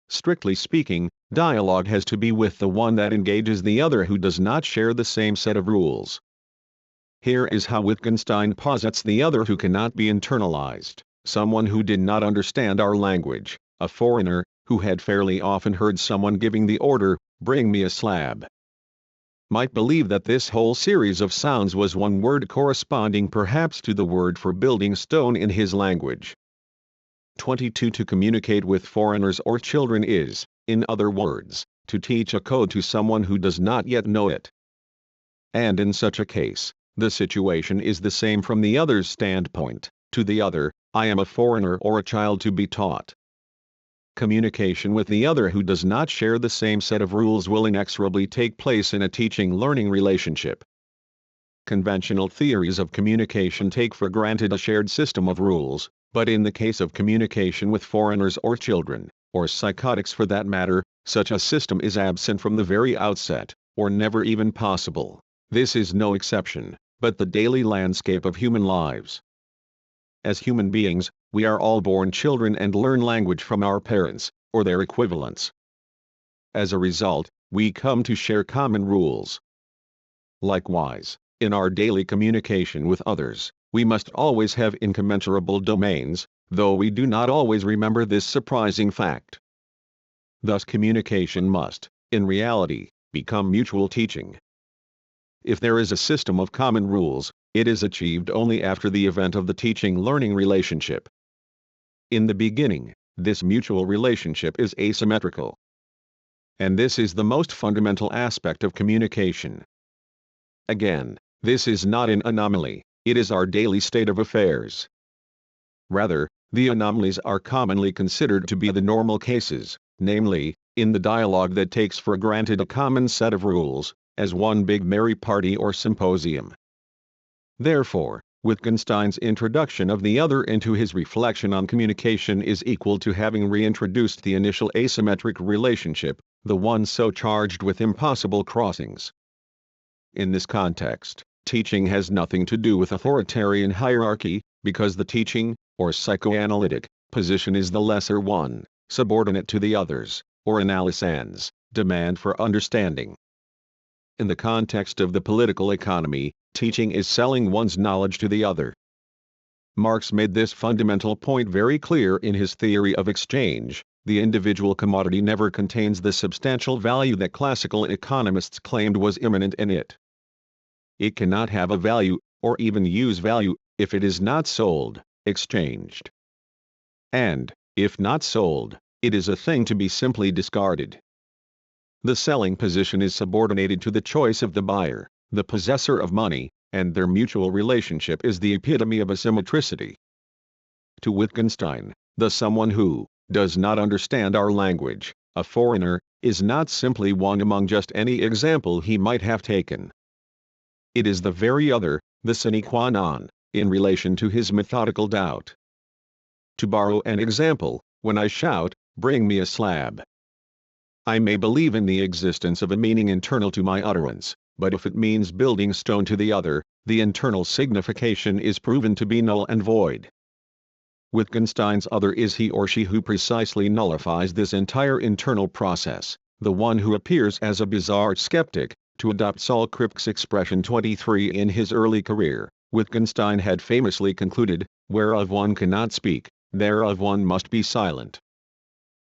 [SPEAKER 1] Strictly speaking, dialogue has to be with the one that engages the other who does not share the same set of rules. Here is how Wittgenstein posits the other who cannot be internalized: someone who did not understand our language, a foreigner, who had fairly often heard someone giving the order, "Bring me a slab," might believe that this whole series of sounds was one word corresponding perhaps to the word for building stone in his language. 22 To communicate with foreigners or children is, in other words, to teach a code to someone who does not yet know it. And in such a case, the situation is the same from the other's standpoint. To the other, I am a foreigner or a child to be taught. Communication with the other who does not share the same set of rules will inexorably take place in a teaching-learning relationship. Conventional theories of communication take for granted a shared system of rules, but in the case of communication with foreigners or children, or psychotics for that matter, such a system is absent from the very outset, or never even possible. This is no exception, but the daily landscape of human lives. As human beings, we are all born children and learn language from our parents, or their equivalents. As a result, we come to share common rules. Likewise, in our daily communication with others, we must always have incommensurable domains, though we do not always remember this surprising fact. Thus communication must, in reality, become mutual teaching. If there is a system of common rules, it is achieved only after the event of the teaching-learning relationship. In the beginning, this mutual relationship is asymmetrical. And this is the most fundamental aspect of communication. Again, this is not an anomaly, it is our daily state of affairs. Rather, the anomalies are commonly considered to be the normal cases, namely, in the dialogue that takes for granted a common set of rules, as one big merry party or symposium. Therefore, Wittgenstein's introduction of the other into his reflection on communication is equal to having reintroduced the initial asymmetric relationship, the one so charged with impossible crossings. In this context, teaching has nothing to do with authoritarian hierarchy, because the teaching, or psychoanalytic, position is the lesser one, subordinate to the others, or analysand's, demand for understanding. In the context of the political economy, teaching is selling one's knowledge to the other. Marx made this fundamental point very clear in his theory of exchange: the individual commodity never contains the substantial value that classical economists claimed was immanent in it. It cannot have a value, or even use value, if it is not sold, exchanged. And, if not sold, it is a thing to be simply discarded. The selling position is subordinated to the choice of the buyer, the possessor of money, and their mutual relationship is the epitome of asymmetricity. To Wittgenstein, the someone who does not understand our language, a foreigner, is not simply one among just any example he might have taken. It is the very other, the sine qua non, in relation to his methodical doubt. To borrow an example, when I shout, "Bring me a slab," I may believe in the existence of a meaning internal to my utterance, but if it means building stone to the other, the internal signification is proven to be null and void. Wittgenstein's other is he or she who precisely nullifies this entire internal process, the one who appears as a bizarre skeptic. To adopt Saul Kripke's expression 23 in his early career, Wittgenstein had famously concluded, "Whereof one cannot speak, thereof one must be silent."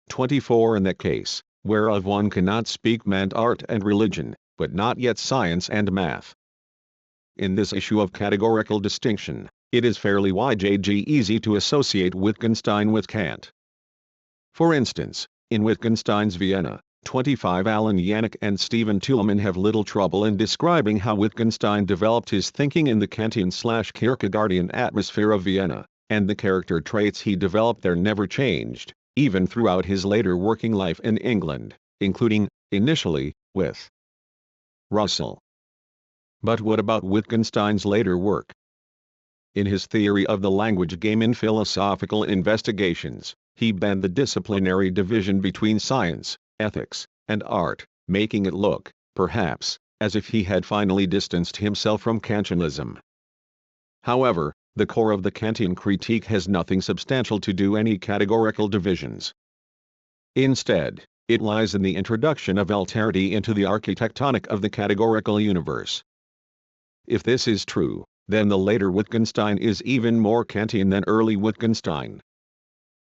[SPEAKER 1] 24 In that case, whereof one cannot speak meant art and religion, but not yet science and math. In this issue of categorical distinction, it is fairly easy to associate Wittgenstein with Kant. For instance, in Wittgenstein's Vienna, 25 Alan Yannick and Stephen Tullman have little trouble in describing how Wittgenstein developed his thinking in the Kantian/Kierkegaardian atmosphere of Vienna, and the character traits he developed there never changed, even throughout his later working life in England, including, initially, with Russell. But what about Wittgenstein's later work? In his theory of the language game in Philosophical Investigations, he bent the disciplinary division between science, ethics, and art, making it look, perhaps, as if he had finally distanced himself from Kantianism. However, the core of the Kantian critique has nothing substantial to do any categorical divisions. Instead, it lies in the introduction of alterity into the architectonic of the categorical universe. If this is true, then the later Wittgenstein is even more Kantian than early Wittgenstein.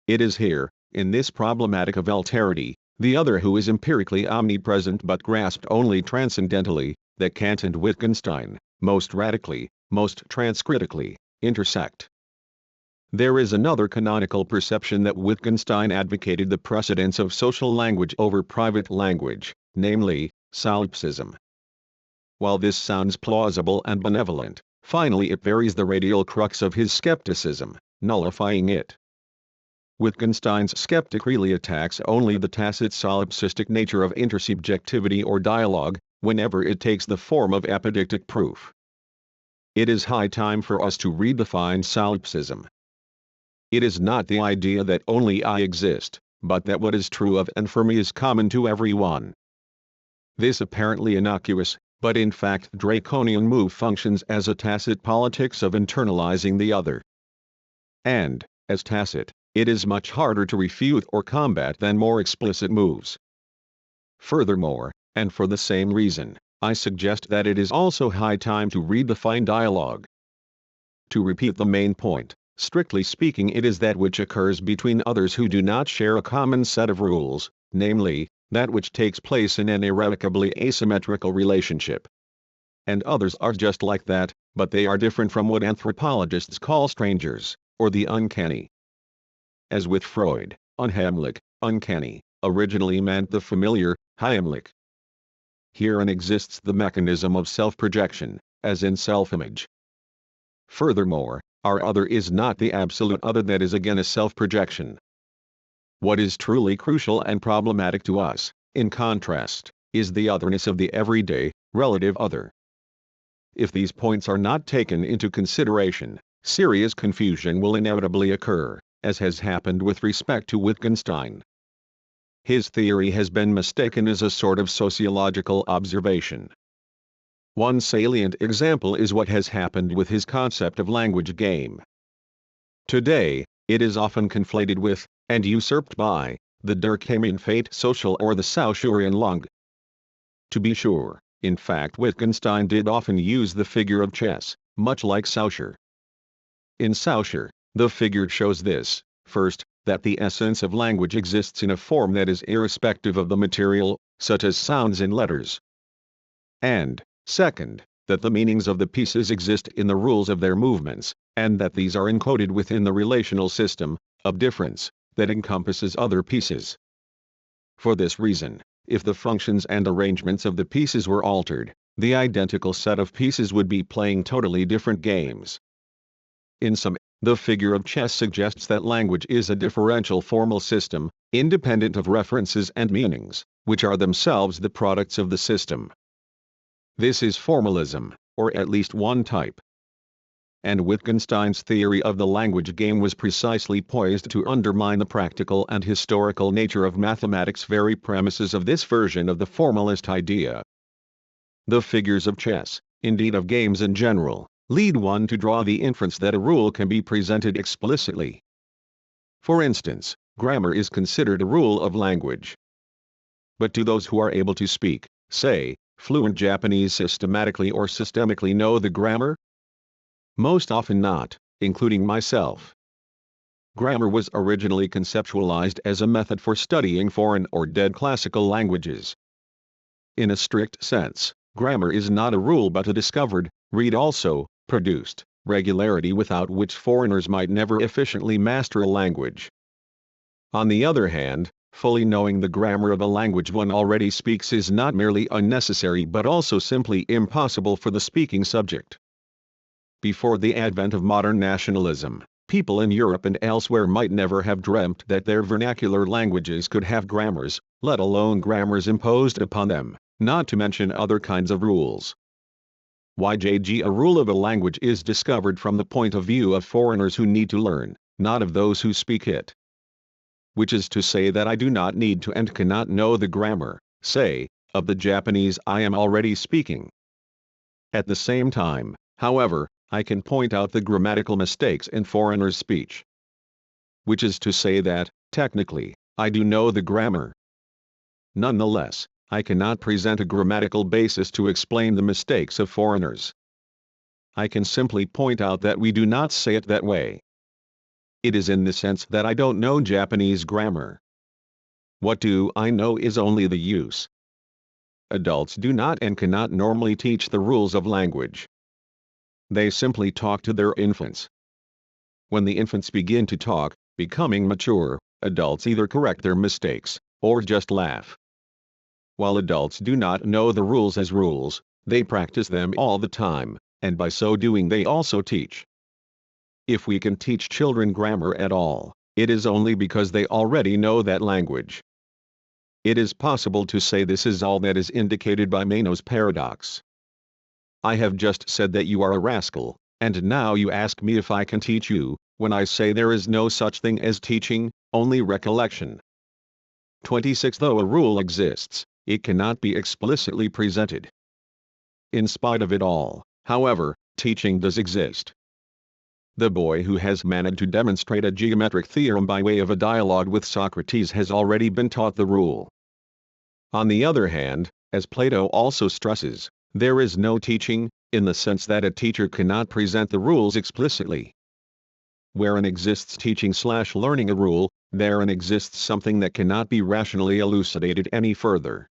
[SPEAKER 1] It is here, in this problematic of alterity, the other who is empirically omnipresent but grasped only transcendentally, that Kant and Wittgenstein, most radically, most transcritically, intersect. There is another canonical perception that Wittgenstein advocated the precedence of social language over private language, namely, solipsism. While this sounds plausible and benevolent, finally it buries the radial crux of his skepticism, nullifying it. Wittgenstein's skeptic really attacks only the tacit solipsistic nature of intersubjectivity or dialogue, whenever it takes the form of apodictic proof. It is high time for us to redefine solipsism. It is not the idea that only I exist, but that what is true of and for me is common to everyone. This apparently innocuous, but in fact draconian move functions as a tacit politics of internalizing the other. And, as tacit, it is much harder to refute or combat than more explicit moves. Furthermore, and for the same reason, I suggest that it is also high time to redefine dialogue. To repeat the main point, strictly speaking it is that which occurs between others who do not share a common set of rules, namely, that which takes place in an irrevocably asymmetrical relationship. And others are just like that, but they are different from what anthropologists call strangers, or the uncanny. As with Freud, unheimlich, uncanny, originally meant the familiar, heimlich. Herein exists the mechanism of self-projection, as in self-image. Furthermore, our other is not the absolute other that is again a self-projection. What is truly crucial and problematic to us, in contrast, is the otherness of the everyday, relative other. If these points are not taken into consideration, serious confusion will inevitably occur, as has happened with respect to Wittgenstein. His theory has been mistaken as a sort of sociological observation. One salient example is what has happened with his concept of language game. Today, it is often conflated with, and usurped by, the Durkheimian fate social or the Saussurian Langue. To be sure, in fact Wittgenstein did often use the figure of chess, much like Saussure. In Saussure, the figure shows this, first, that the essence of language exists in a form that is irrespective of the material, such as sounds in letters. And, second, that the meanings of the pieces exist in the rules of their movements, and that these are encoded within the relational system of difference that encompasses other pieces. For this reason, if the functions and arrangements of the pieces were altered, the identical set of pieces would be playing totally different games. In sum, the figure of chess suggests that language is a differential formal system, independent of references and meanings, which are themselves the products of the system. This is formalism, or at least one type. And Wittgenstein's theory of the language game was precisely poised to undermine the practical and historical nature of mathematics' very premises of this version of the formalist idea. The figures of chess, indeed of games in general, lead one to draw the inference that a rule can be presented explicitly. For instance, grammar is considered a rule of language. But do those who are able to speak, say, fluent Japanese systematically or systemically know the grammar? Most often not, including myself. Grammar was originally conceptualized as a method for studying foreign or dead classical languages. In a strict sense, grammar is not a rule but a discovered, read also, produced, regularity without which foreigners might never efficiently master a language. On the other hand, fully knowing the grammar of a language one already speaks is not merely unnecessary but also simply impossible for the speaking subject. Before the advent of modern nationalism, people in Europe and elsewhere might never have dreamt that their vernacular languages could have grammars, let alone grammars imposed upon them, not to mention other kinds of rules. Yg, a rule of a language is discovered from the point of view of foreigners who need to learn, not of those who speak it. Which is to say that I do not need to and cannot know the grammar, say, of the Japanese I am already speaking. At the same time, however, I can point out the grammatical mistakes in foreigners' speech. Which is to say that, technically, I do know the grammar. Nonetheless, I cannot present a grammatical basis to explain the mistakes of foreigners. I can simply point out that we do not say it that way. It is in the sense that I don't know Japanese grammar. What do I know is only the use. Adults do not and cannot normally teach the rules of language. They simply talk to their infants. When the infants begin to talk, becoming mature, adults either correct their mistakes, or just laugh. While adults do not know the rules as rules, they practice them all the time, and by so doing they also teach. If we can teach children grammar at all, it is only because they already know that language. It is possible to say this is all that is indicated by Meno's paradox. I have just said that you are a rascal, and now you ask me if I can teach you, when I say there is no such thing as teaching, only recollection. 26. Though a rule exists, it cannot be explicitly presented. In spite of it all, however, teaching does exist. The boy who has managed to demonstrate a geometric theorem by way of a dialogue with Socrates has already been taught the rule. On the other hand, as Plato also stresses, there is no teaching, in the sense that a teacher cannot present the rules explicitly. Wherein exists teaching/learning a rule, therein exists something that cannot be rationally elucidated any further.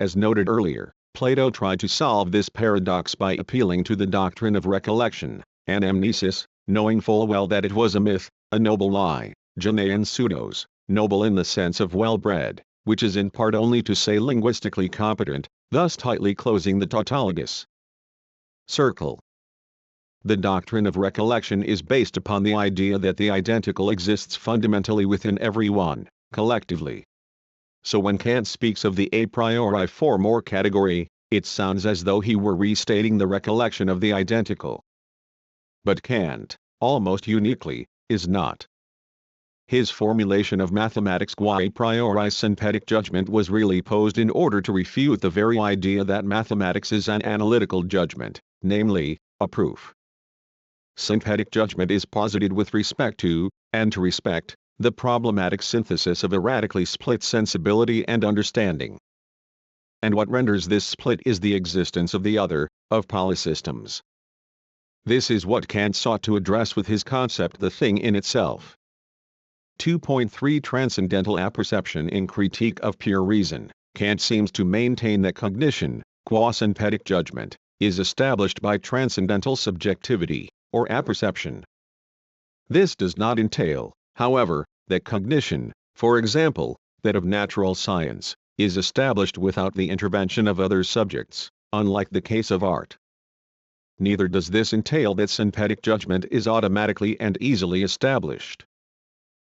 [SPEAKER 1] As noted earlier, Plato tried to solve this paradox by appealing to the doctrine of recollection, anamnesis, knowing full well that it was a myth, a noble lie, Genean pseudos, noble in the sense of well-bred, which is in part only to say linguistically competent, thus tightly closing the tautologous circle. The doctrine of recollection is based upon the idea that the identical exists fundamentally within everyone, collectively. So when Kant speaks of the a priori form or category, it sounds as though he were restating the recollection of the identical. But Kant, almost uniquely, is not. His formulation of mathematics qua a priori synthetic judgment was really posed in order to refute the very idea that mathematics is an analytical judgment, namely, a proof. Synthetic judgment is posited with respect to, and to respect, the problematic synthesis of a radically split sensibility and understanding. And what renders this split is the existence of the other, of polysystems. This is what Kant sought to address with his concept the thing in itself. 2.3 Transcendental apperception. In Critique of Pure Reason, Kant seems to maintain that cognition, qua synthetic judgment, is established by transcendental subjectivity, or apperception. This does not entail, however, that cognition, for example, that of natural science, is established without the intervention of other subjects, unlike the case of art. Neither does this entail that synthetic judgment is automatically and easily established.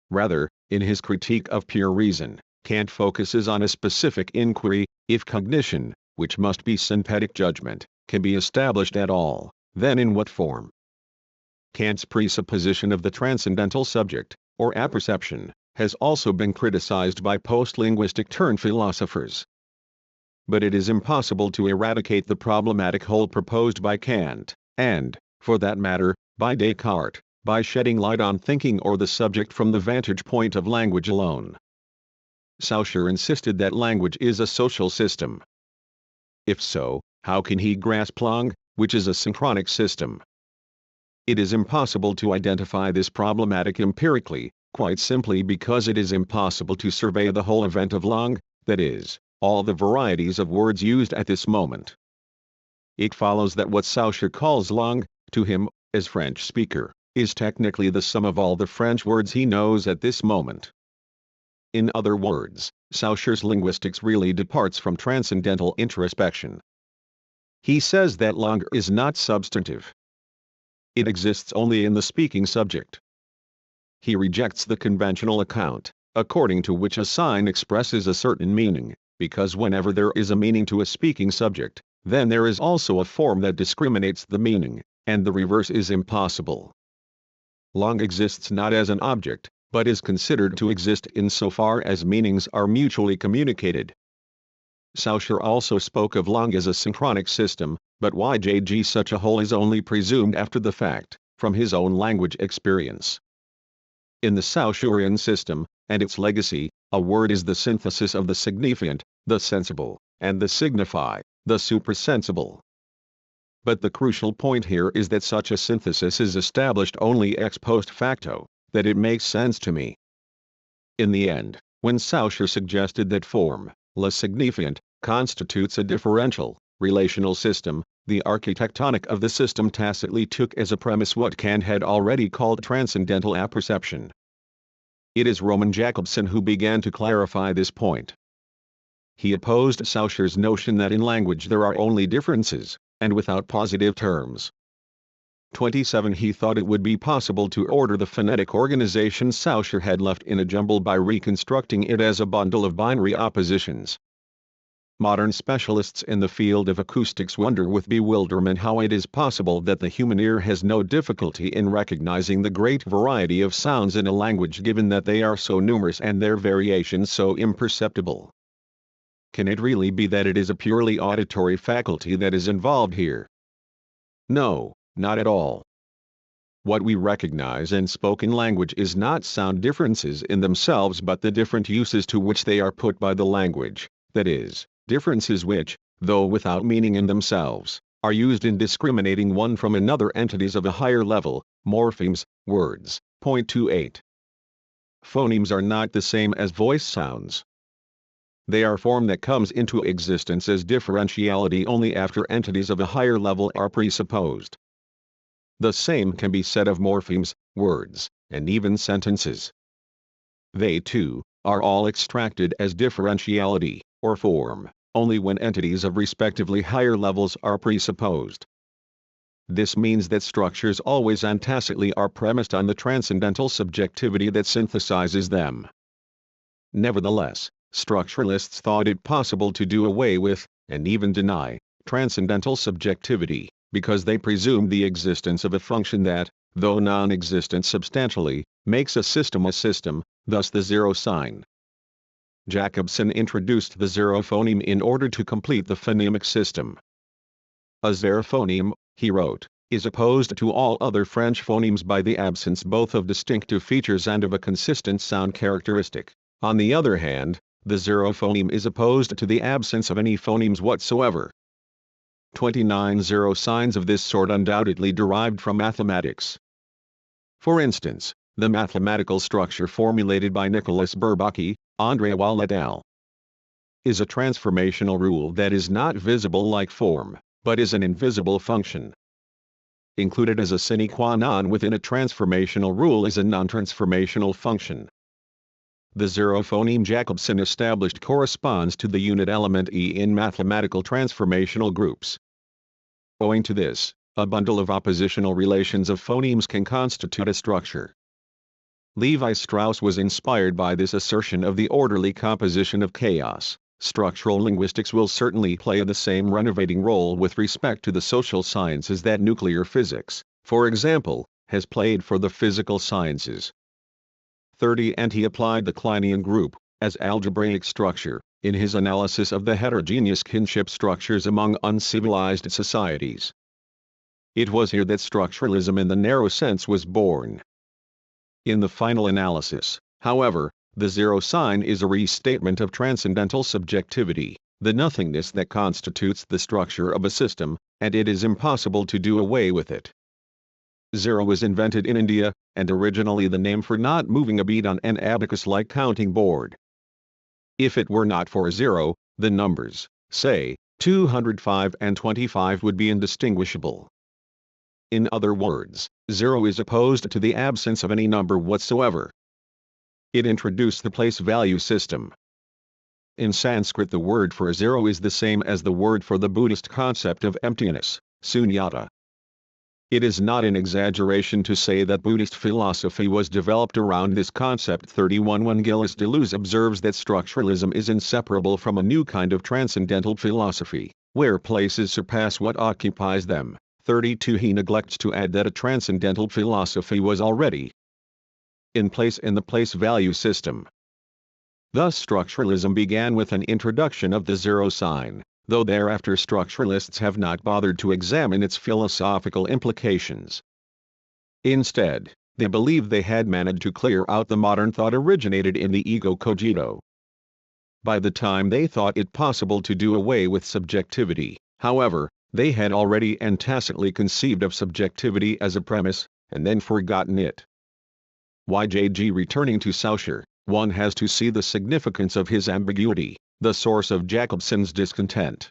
[SPEAKER 1] Rather, in his critique of pure reason, Kant focuses on a specific inquiry: if cognition, which must be synthetic judgment, can be established at all, then in what form? Kant's presupposition of the transcendental subject, or apperception, has also been criticized by post-linguistic turn philosophers. But it is impossible to eradicate the problematic hold proposed by Kant, and, for that matter, by Descartes, by shedding light on thinking or the subject from the vantage point of language alone. Saussure insisted that language is a social system. If so, how can he grasp langue, which is a synchronic system? It is impossible to identify this problematic empirically, quite simply because it is impossible to survey the whole event of langue, that is, all the varieties of words used at this moment. It follows that what Saussure calls langue, to him, as French speaker, is technically the sum of all the French words he knows at this moment. In other words, Saussure's linguistics really departs from transcendental introspection. He says that langue is not substantive. It exists only in the speaking subject. He rejects the conventional account, according to which a sign expresses a certain meaning, because whenever there is a meaning to a speaking subject, then there is also a form that discriminates the meaning, and the reverse is impossible. Langue exists not as an object, but is considered to exist insofar as meanings are mutually communicated. Saussure also spoke of langue as a synchronic system, but ch2 such a whole is only presumed after the fact, from his own language experience. In the Saussurean system, and its legacy, a word is the synthesis of the signifiant, the sensible, and the signify, the suprasensible. But the crucial point here is that such a synthesis is established only ex post facto, that it makes sense to me. In the end, when Saussure suggested that form, le signifiant, constitutes a differential, relational system, the architectonic of the system tacitly took as a premise what Kant had already called transcendental apperception. It is Roman Jakobson who began to clarify this point. He opposed Saussure's notion that in language there are only differences, and without positive terms. 27 He thought it would be possible to order the phonetic organization Saussure had left in a jumble by reconstructing it as a bundle of binary oppositions. Modern specialists in the field of acoustics wonder with bewilderment how it is possible that the human ear has no difficulty in recognizing the great variety of sounds in a language given that they are so numerous and their variations so imperceptible. Can it really be that it is a purely auditory faculty that is involved here? No, not at all. What we recognize in spoken language is not sound differences in themselves but the different uses to which they are put by the language, that is, differences which, though without meaning in themselves, are used in discriminating one from another entities of a higher level, morphemes, words. Point 28. Phonemes are not the same as voice sounds. They are form that comes into existence as differentiality only after entities of a higher level are presupposed. The same can be said of morphemes, words, and even sentences. They, too, are all extracted as differentiality, or form, only when entities of respectively higher levels are presupposed. This means that structures always and tacitly are premised on the transcendental subjectivity that synthesizes them. Nevertheless, structuralists thought it possible to do away with, and even deny, transcendental subjectivity, because they presumed the existence of a function that, though non-existent substantially, makes a system, thus the zero sign. Jakobson introduced the zero phoneme in order to complete the phonemic system. A zero phoneme, he wrote, is opposed to all other French phonemes by the absence both of distinctive features and of a consistent sound characteristic. On the other hand, the zero phoneme is opposed to the absence of any phonemes whatsoever. 29 Zero signs of this sort undoubtedly derived from mathematics. For instance, the mathematical structure formulated by Nicolas Bourbaki, André Wall et al. Is a transformational rule that is not visible like form, but is an invisible function. Included as a sine qua non within a transformational rule is a non-transformational function. the zero phoneme Jacobson established corresponds to the unit element E in mathematical transformational groups. Owing to this, a bundle of oppositional relations of phonemes can constitute a structure. Levi Strauss was inspired by this assertion of the orderly composition of chaos. Structural linguistics will certainly play the same renovating role with respect to the social sciences that nuclear physics, for example, has played for the physical sciences. 30. And he applied the Kleinian group, as algebraic structure, in his analysis of the heterogeneous kinship structures among uncivilized societies. It was here that structuralism in the narrow sense was born. In the final analysis, however, the zero sign is a restatement of transcendental subjectivity, the nothingness that constitutes the structure of a system, and it is impossible to do away with it. Zero was invented in India, and originally the name for not moving a bead on an abacus-like counting board. If it were not for zero, the numbers, say, 205 and 25 would be indistinguishable. In other words, zero is opposed to the absence of any number whatsoever. It introduced the place value system. In Sanskrit, the word for zero is the same as the word for the Buddhist concept of emptiness, sunyata. It is not an exaggeration to say that Buddhist philosophy was developed around this concept. 31. When Gilles Deleuze observes that structuralism is inseparable from a new kind of transcendental philosophy, where places surpass what occupies them. 32. He neglects to add that a transcendental philosophy was already in place in the place value system. Thus structuralism began with an introduction of the zero sign, though thereafter structuralists have not bothered to examine its philosophical implications. Instead, they believed they had managed to clear out the modern thought originated in the ego cogito. By the time they thought it possible to do away with subjectivity, however, they had already and tacitly conceived of subjectivity as a premise, and then forgotten it. YJG. Returning to Saussure, one has to see the significance of his ambiguity, the source of Jacobson's discontent.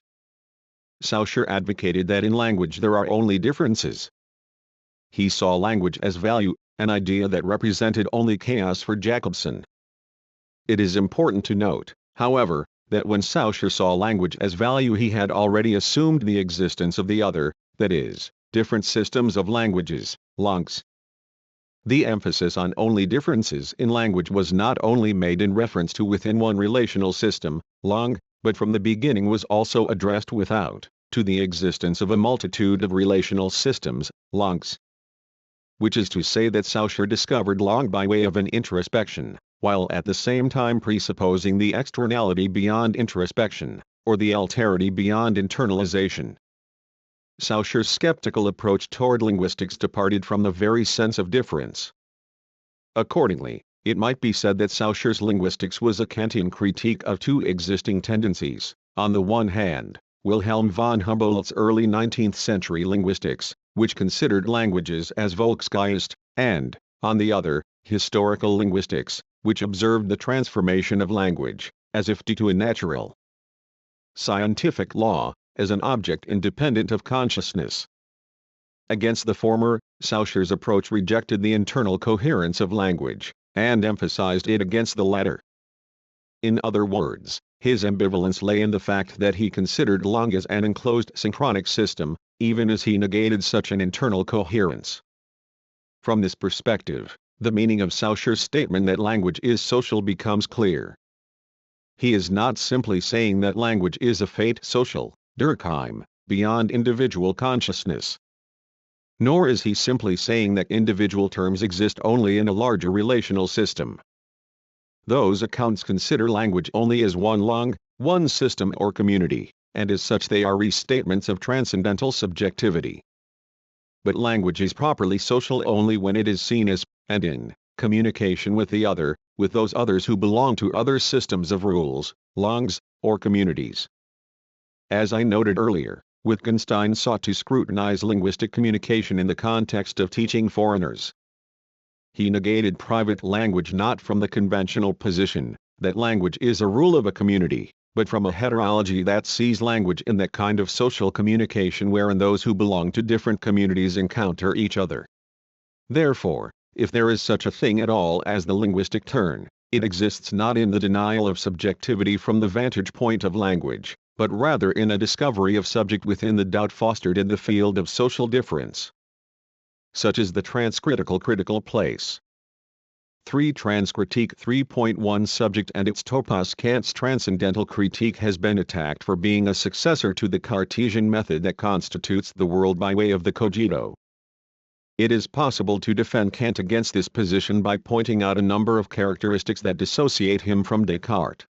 [SPEAKER 1] Saussure advocated that in language there are only differences. He saw language as value, an idea that represented only chaos for Jacobson. It is important to note, however, that when Saussure saw language as value he had already assumed the existence of the other, that is, different systems of languages, langues. The emphasis on only differences in language was not only made in reference to within one relational system, langue, but from the beginning was also addressed without, to the existence of a multitude of relational systems, langues. Which is to say that Saussure discovered langue by way of an introspection, while at the same time presupposing the externality beyond introspection, or the alterity beyond internalization. Saussure's skeptical approach toward linguistics departed from the very sense of difference. Accordingly, it might be said that Saussure's linguistics was a Kantian critique of two existing tendencies: on the one hand, Wilhelm von Humboldt's early 19th century linguistics, which considered languages as Volksgeist, and, on the other, historical linguistics, which observed the transformation of language, as if due to a natural scientific law, as an object independent of consciousness. Against the former, Saussure's approach rejected the internal coherence of language, and emphasized it against the latter. In other words, his ambivalence lay in the fact that he considered langue as an enclosed synchronic system, even as he negated such an internal coherence. From this perspective, the meaning of Saussure's statement that language is social becomes clear. He is not simply saying that language is a fate social, Durkheim, beyond individual consciousness. Nor is he simply saying that individual terms exist only in a larger relational system. Those accounts consider language only as one langue, one system or community, and as such they are restatements of transcendental subjectivity. But language is properly social only when it is seen as, and in, communication with the other, with those others who belong to other systems of rules, langues, or communities. As I noted earlier, Wittgenstein sought to scrutinize linguistic communication in the context of teaching foreigners. He negated private language not from the conventional position that language is a rule of a community, but from a heterology that sees language in that kind of social communication wherein those who belong to different communities encounter each other. Therefore, if there is such a thing at all as the linguistic turn, It exists not in the denial of subjectivity from the vantage point of language, but rather in a discovery of subject within the doubt fostered in the field of social difference. Such is the transcritical critical place. 3. Transcritique 3.1 Subject and its topos. Kant's transcendental critique has been attacked for being a successor to the Cartesian method that constitutes the world by way of the cogito. It is possible to defend Kant against this position by pointing out a number of characteristics that dissociate him from Descartes.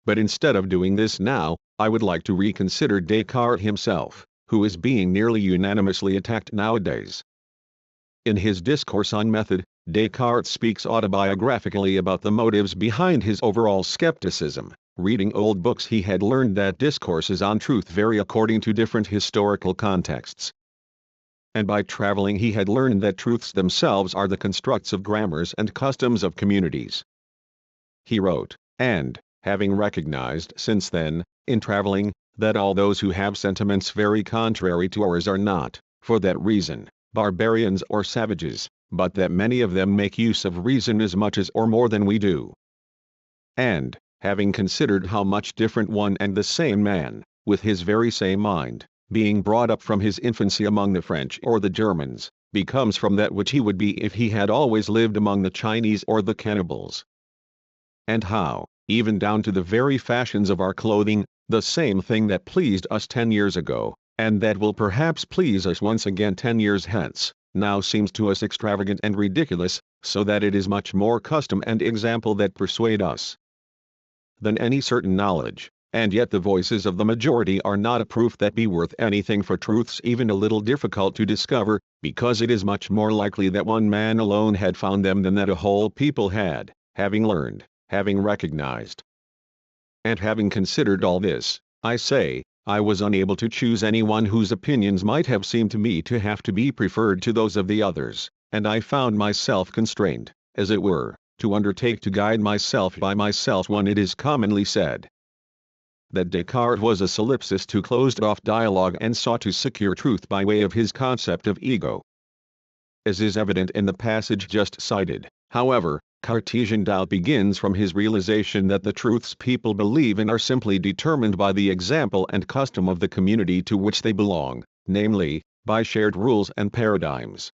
[SPEAKER 1] But instead of doing this now, I would like to reconsider Descartes himself, who is being nearly unanimously attacked nowadays. In his discourse on method, Descartes speaks autobiographically about the motives behind his overall skepticism. Reading old books, he had learned that discourses on truth vary according to different historical contexts. And by traveling he had learned that truths themselves are the constructs of grammars and customs of communities. He wrote, and, having recognized since then, in traveling, that all those who have sentiments very contrary to ours are not, for that reason, barbarians or savages, but that many of them make use of reason as much as or more than we do. And, having considered how much different one and the same man, with his very same mind, being brought up from his infancy among the French or the Germans, becomes from that which he would be if he had always lived among the Chinese or the cannibals. And how, even down to the very fashions of our clothing, the same thing that pleased us 10 years ago, and that will perhaps please us once again 10 years hence, now seems to us extravagant and ridiculous, so that it is much more custom and example that persuade us than any certain knowledge, and yet the voices of the majority are not a proof that be worth anything for truths even a little difficult to discover, because it is much more likely that one man alone had found them than that a whole people had, having learned, having recognized. And having considered all this, I say, I was unable to choose anyone whose opinions might have seemed to me to have to be preferred to those of the others, and I found myself constrained, as it were, to undertake to guide myself by myself when it is commonly said that Descartes was a solipsist who closed off dialogue and sought to secure truth by way of his concept of ego. As is evident in the passage just cited, however, Cartesian doubt begins from his realization that the truths people believe in are simply determined by the example and custom of the community to which they belong, namely, by shared rules and paradigms.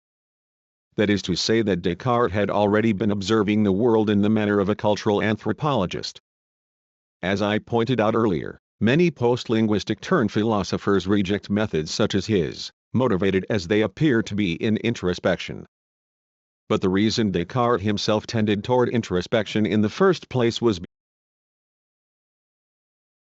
[SPEAKER 1] That is to say that Descartes had already been observing the world in the manner of a cultural anthropologist. As I pointed out earlier, many post-linguistic philosophers reject methods such as his, motivated as they appear to be in introspection. But the reason Descartes himself tended toward introspection in the first place was